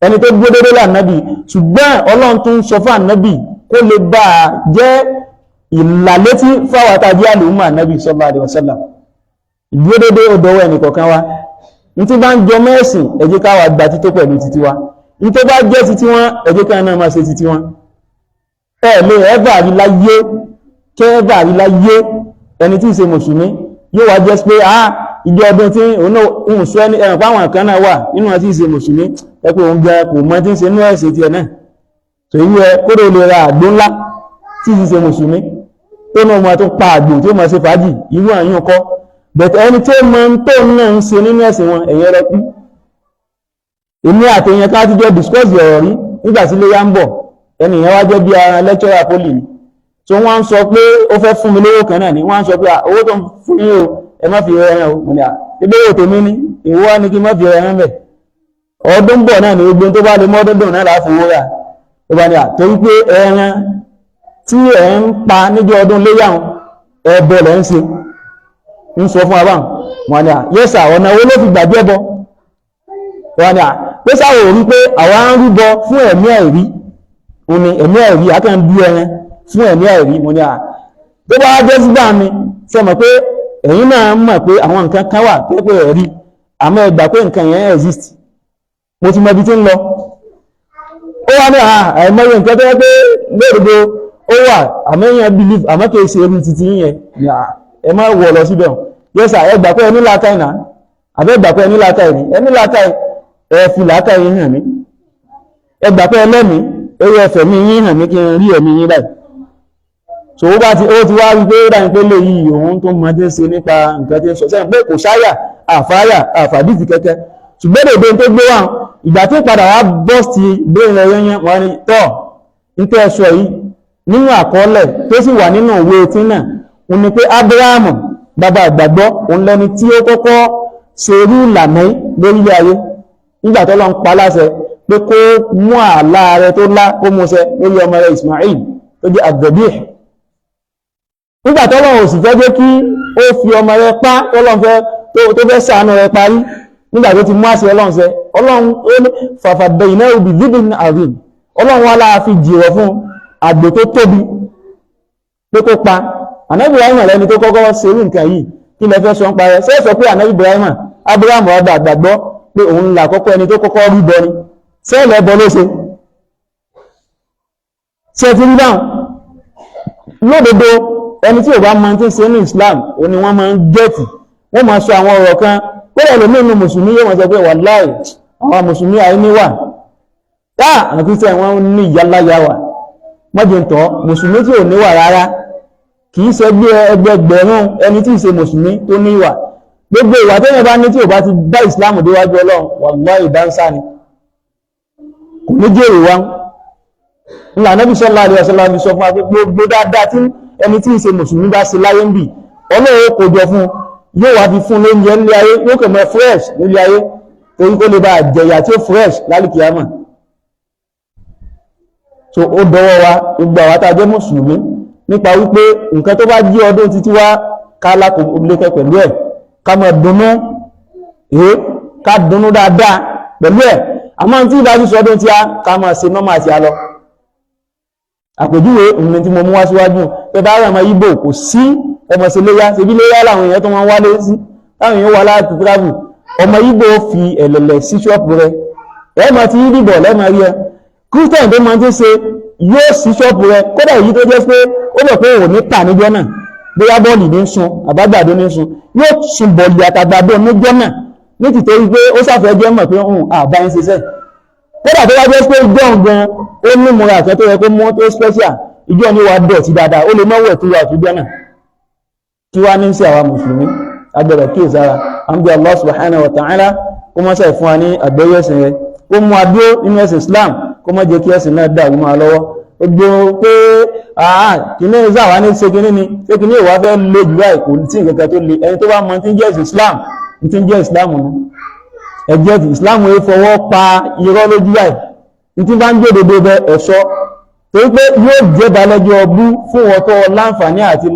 ẹni tó dúró dédé l'Ànábì, ṣùgbọ́n Ọlọ́run tún sọ fún Ànábì kó lè bá jẹ́ ìlàlétí fáwátà jẹ́ àlùmọ́ Ànábì sallallahu alaihi wasallam. Dúró dédé ó dọwọ́ ẹnì kọ̀ọ̀kan wa. Ní tí bá ń jọ mẹ́sìn ẹ jẹ́ ká wà gbà tító pẹ̀lú títí wa. Ní tó bá jẹ́ títí wọn ẹ jẹ́ ká náà máa ṣe títí wọn. Ẹ̀bà rí láyé ẹni tí ì ṣe mùsùlùmí yóò wá jẹ́ pé ìjọ ọdún tí òun sọ ẹni ẹ̀rùn fáwọn kan náà wà nínú àti ìṣe mùsùlùmí ẹpẹ́ òun gẹ kò mọ́ tí ń ṣe ní ẹ̀sìn tí ẹ̀ náà. So ìwé kódò lè ra àgbó ńlá tí ì ṣe mùsùlùmí tó náà mọ́ tó pa àgbò tí ó mọ̀ ṣe fàájì irú àyún kọ́. Bẹ̀tẹ̀ ẹni tó mọ́ tó náà ń ṣe nínú ẹ̀sìn wọn ẹ̀yẹ rẹ kú. Èmi àtẹ̀yẹn ká ti jọ discuss ọ̀rọ̀ rí nígbà tí lè yá ń bọ̀ ẹnìyàn wá jẹ́ bí ara lecturer poli ni. So wọ́n ń sọ pé ó fẹ́ fún mi lówó kan náà ni wọ́n ń sọ pé owó tó ń fún yín o ẹ má fi ẹran o. Mo ní ẹgbẹ́ owó tèmi ní ìwọ́ ní kí má fi ẹran bẹ̀. Ọdún bọ̀ náà ni gbogbo tó bá lè mọ́ ọdún náà láàfin owó rà. Ó bá ní torí pé ẹran tí ẹ̀ ń pa níjọ́ ọdún léyà ẹbọ lẹ́ ń ṣe ń sọ fún abáhùn. Wọ́n ní yẹ́sà ọ̀nà owó ló fi gbàgbé bọ. Wọ́n ní pé sáwọ̀ rí pé àwa ń rúbọ fún ẹ̀mí ẹ̀rí. Ó ní ẹ̀mí ẹ̀rí akẹ́ ń bí ẹran fún ẹ̀mí ẹ̀rí. Mo ní tó bá jẹ́ sígbà mi ṣe mọ̀ pé ẹ̀yin náà mọ̀ pé àwọn nǹkan kan wà pẹ́pẹ́ ẹ̀rí àmọ́ ẹ gbà pé nǹkan yẹn exist. Mo ti mọ ibi tí ń lọ. Ó wá ní àìmọye nǹkan tó yẹ pé lóòrùgbò ó wà àmẹ́yàn believe àmọ́ kìí ṣe orí títí yẹn ẹ má wọ̀ lọ síbẹ̀. Yẹ́sà ẹ gbà pé ẹni látàì náà àbẹ́ gbà pé ẹni látàì ní ẹni látàì ẹ fi látàì yín hàn mí. Ẹ gbà pé ẹlẹ́mìí eré ẹfẹ̀ mi yín hàn mí kí n rí ẹ̀mí yín báyìí. So ó ti wá rí pé ó dáyìn pé lè yí òun tó mọ́ tí ń ṣe nípa nǹkan tí ń sọ sẹ́yìn pé kò sáyà àfáyà àfàdìtì kẹ́kẹ́ ṣùgbọ́n èdè tó gbé wà ìgbà tí padà wá bọ́ọ̀sì bẹ́ẹ̀rẹ̀ yẹnyẹn wọ́n ni tọ́ nítẹ́ ẹ̀ṣọ́ yìí nínú àkọọ́lẹ̀ tó sì wà nínú òwe tí náà wọ́n ni pé Ábúráhámù bàbá àgbàgbọ́ òun lẹni tí ó kọ́kọ́ ṣerú ìlànà lórílẹ̀ ayé nígbà tó lọ ń pa láṣẹ pé kó mú àlá rẹ̀ tó lá kó mú ṣẹ lórí ọmọ rẹ̀ Ismail tó jẹ́ Ad-Dabih. Nígbà tó lọ́wọ́ sì fẹ́ jẹ́ kí ó fi ọmọ rẹ̀ pa tó fẹ́ ṣàánú rẹ̀ parí nígbà tó ti mú àṣẹ Ọlọ́run ṣẹ Ọlọ́run ó ní fafadaynahu bidhibhin adhim. Ọlọ́run wá láà fi jìrọ̀ fún àgbò tó tóbi pé kó pa. Ànábì Ibrahim lẹ́ni tó kọ́kọ́ ṣe irú nǹkan yìí kí lẹ fẹ́ sọ ń parẹ́ ṣé sọ pé Ànábì Ibrahim Abraham ọba àgbàgbọ́ pé òun là kọ́kọ́ ẹni tó kọ́kọ́ rí bọ ni ṣé ilẹ̀ bọ ló ṣe ṣe ti rí báwọn lódodo ẹni tí ò bá máa tí ń ṣe ní Islam ó ní wọ́n máa ń gẹ́ẹ̀tì wọ́n máa sọ àwọn ọ̀rọ̀ kan pẹ́lẹ̀ lómi inú mùsùlùmí yóò máa sọ pé wàláì àwọn mùsùlùmí àìní wà táà àwọn Kírísítẹ̀ wọ́n ní ìyáláyà wà mọ́jẹ̀ ń tọ́ mùsùlùmí tí ò ní wà rárá kìí ṣe ẹgbẹgbẹ̀rún ẹni tí ìṣe mùsùlùmí tó ní ìwà gbogbo ìwà tẹ́yẹ bá ní tí ò bá ti bá ìsìláàmù déwájú ọlọ́run wallahi ìdánsá ni kò ní jèrè wá ńlá Ànábì sallallahu alaihi wasallam sọ fún wa pé gbogbo dáadáa tí ẹni tí ìṣe mùsùlùmí bá ṣe láyé ń bì ọlọ́run kò jọ fún yóò wá fi fún lóúnjẹ nílé ayé yóò kẹ̀ mọ́ fresh nílé ayé torí kó lè bá jẹ̀yà tí ó fresh lálìkìyàmọ̀ so ó dọwọ́ wa gbogbo àwọn tá a jẹ́ mùsùlùmí nípa wípé nǹkan tó bá jí ọdún títí wá ká lákò lékẹ́ pẹ̀lú ẹ̀ ká mọ̀ dunnú ká dunnú dáadáa pẹ̀lú ẹ̀ àmọ́ tí ìbá ti sọdún tí a ká mọ̀ ṣe nọ́mà àti alọ àpèjúwe ìrìn tí mo mú wá síwájú pé bá rẹ̀ mọ́ Ìgbò kò sí ọmọ sí léyá ṣe bí léyá láwọn èèyàn tó wọ́n wálé sí táwọn èèyàn wá láti travel ọmọ Ìgbò fi ẹ̀lẹ̀lẹ̀ sí ṣọ́ọ̀pù rẹ̀ ẹ̀mọ̀ tí yí bọ̀ lẹ́mọ̀ rí ẹ Christian tó máa ń ṣe yóò sí ṣọ́ọ̀pù rẹ̀ kódà èyí tó jẹ́ pé ó bẹ̀ pé òun ní tà níjọ́ náà bóyá bọ́ọ̀lì ní sun àbágbàdo ní sun yóò sun bọ̀ọ̀lì àtàgbàdo níjọ́ náà ní ti torí pé ó sáfẹ́ jẹ́ mọ̀ pé àbá ń ṣiṣẹ́ kódà tó wá jẹ́ pé ìjọ́ gan ó ní múra àkẹ́ tó yẹ kó mọ́ tó special ìjọ́ ni wà dọ̀tí dáadáa ó lè mọ́wọ́ tó wà tó jẹ́ náà kí wá ní sí àwa mùsùlùmí agbẹ̀rẹ̀ kí ìsára àmì Allah subhanahu wa ta'ala kó mọ́ sẹ́ fún wa ní àgbẹ̀yẹ̀ ẹ̀sìn rẹ̀ kó mú adó nínú ẹ̀sìn Islam kó mọ́ jẹ́ kí ẹ̀sìn náà dàrú máa lọ́wọ́ gbogbo pé kìíní ìzáwà ní ṣe kìíní ni ṣe kìíní ìwà fẹ́ lè jù báyìí kò tí nǹkan tó lè ẹni tó bá mọ̀ tí ń jẹ́ Islam tí ń jẹ́ Islam nù ẹjẹ́ ti Islam yìí fọwọ́ pa irọ́ lójú báyìí tí bá ń jẹ́ òdodo bẹ ẹ̀ṣọ́ torí pé yóò jẹ́ balẹ̀jọ́ ọbú fún ọ̀tọ̀ láǹfààní àti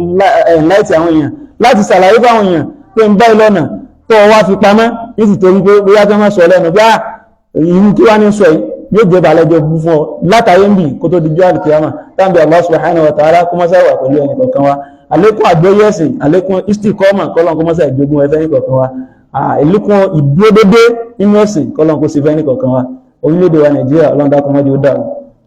láìtì àwọn èèyàn láti ṣàlàyé fáwọn èèyàn pé ń bá ìlọ́nà tó wá fi pamọ́ nítorí pé bóyá tó máa sọ lẹ́nu bí irú kí wá ní sọ yìí yóò jẹ́ balẹ̀jọ́ bú fún ọ látàrí ń bì kó tó di jọ́ àlùkìyàmà tàbí Allah subhanahu wa ta'ala kó mọ́sá wà pẹ̀lú ẹnì kọ̀ọ̀kan wa àlékún àgbóyẹ̀sìn àlékún istiqama kọ́lọ́n kó mọ́sá ìjogún ẹfẹ́ ní kọ̀ọ̀kan wa àlékún ìdúródédé nínú ẹ̀sìn kọ́lọ́n kó sì fẹ́ ní kọ̀ọ̀kan wa orílẹ̀-èdè wa Nàìjíríà Ọlọ́run dákun má jẹ́ ó dàrú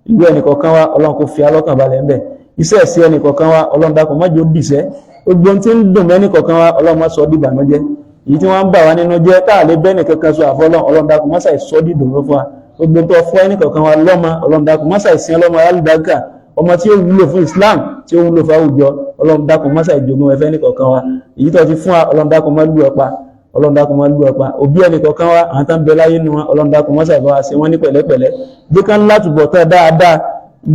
ìlú ẹnì kọ̀ọ̀kan wa Ọlọ́run kó fi alọ́kàn balẹ̀ ń bẹ̀ iṣẹ́ ẹ̀sìn ẹnì kọ̀ọ̀kan wa Ọlọ́run dákun má jẹ́ ó dìṣẹ́ gbogbo tí ń dùn mẹ́nì kọ̀ọ̀kan wa Ọlọ́run má sọ dìbànújẹ́ èyí tí wọ́n ń bà wá nínú jẹ́ táàlé bẹ́ẹ̀nì kankan sọ àfọlọ́run Ọlọ́run dákun má ṣàì sọ dìdùn fún wa gbogbo tó fún ẹnì kọ̀ọ̀kan wa lọ́mọ Ọlọ́run dákun má ṣàì sin ọlọ́mọ alálùbáríkà ọmọ tí ó wúlò fún Islam tí ó wúlò fún àwùjọ Ọlọ́run dákun má ṣàì jogún ẹfẹ́ ní kọ̀ọ̀kan wa èyí tó ti fún wa Ọlọ́run dákun má lù ọ̀pá Ọlọ́run dákun má lù ọ̀pá òbí ẹnì kọ̀ọ̀kan wa àwọn tán bẹ láyé nu wọn Ọlọ́run dákun má ṣàì bá wa ṣe wọ́n ní pẹ̀lẹ́pẹ̀lẹ́ jẹ́ ká ńlá túbọ̀ tán dáadáa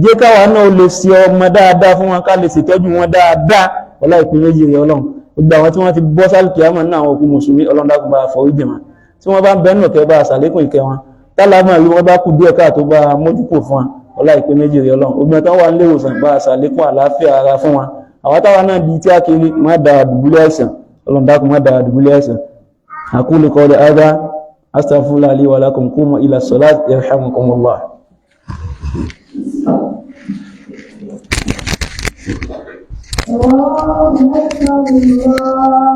jẹ́ káwa náà lè ṣe ọmọ dáadáa fún wọn ká lè ṣètọ́jú wọn dáadáa ọlá ìpín méjì rẹ̀ Ọlọ́run gbogbo àwọn tí wọ́n ti bọ́ sálùkì àmọ́ náà àwọn òkú mùsùlùmí Ọlọ́run dákun bá foríjì wọn tí wọ́n bá ń bẹ́ẹ̀ nù kẹ́ bá ṣàlékún ìkẹ́ wọn tálámà rí wọ́n bá kú díẹ̀ káà tó bá mójúkò fún wọn ọlá ìpín méjì rẹ̀ Ọlọ́run ogun tán wà nílé ìwòsàn bá ṣàlékún àlàáfíà ara fún wọn àwọn táwa náà di tí a kiri má da dùbúlẹ̀ ẹ̀sìn Ọlọ́run dákun má da dùbúlẹ̀ ẹ̀sìn aqulu qawli hadha astaghfirullaha li wa lakum qumu ila salati yarhamukumullah. الله أكبر الله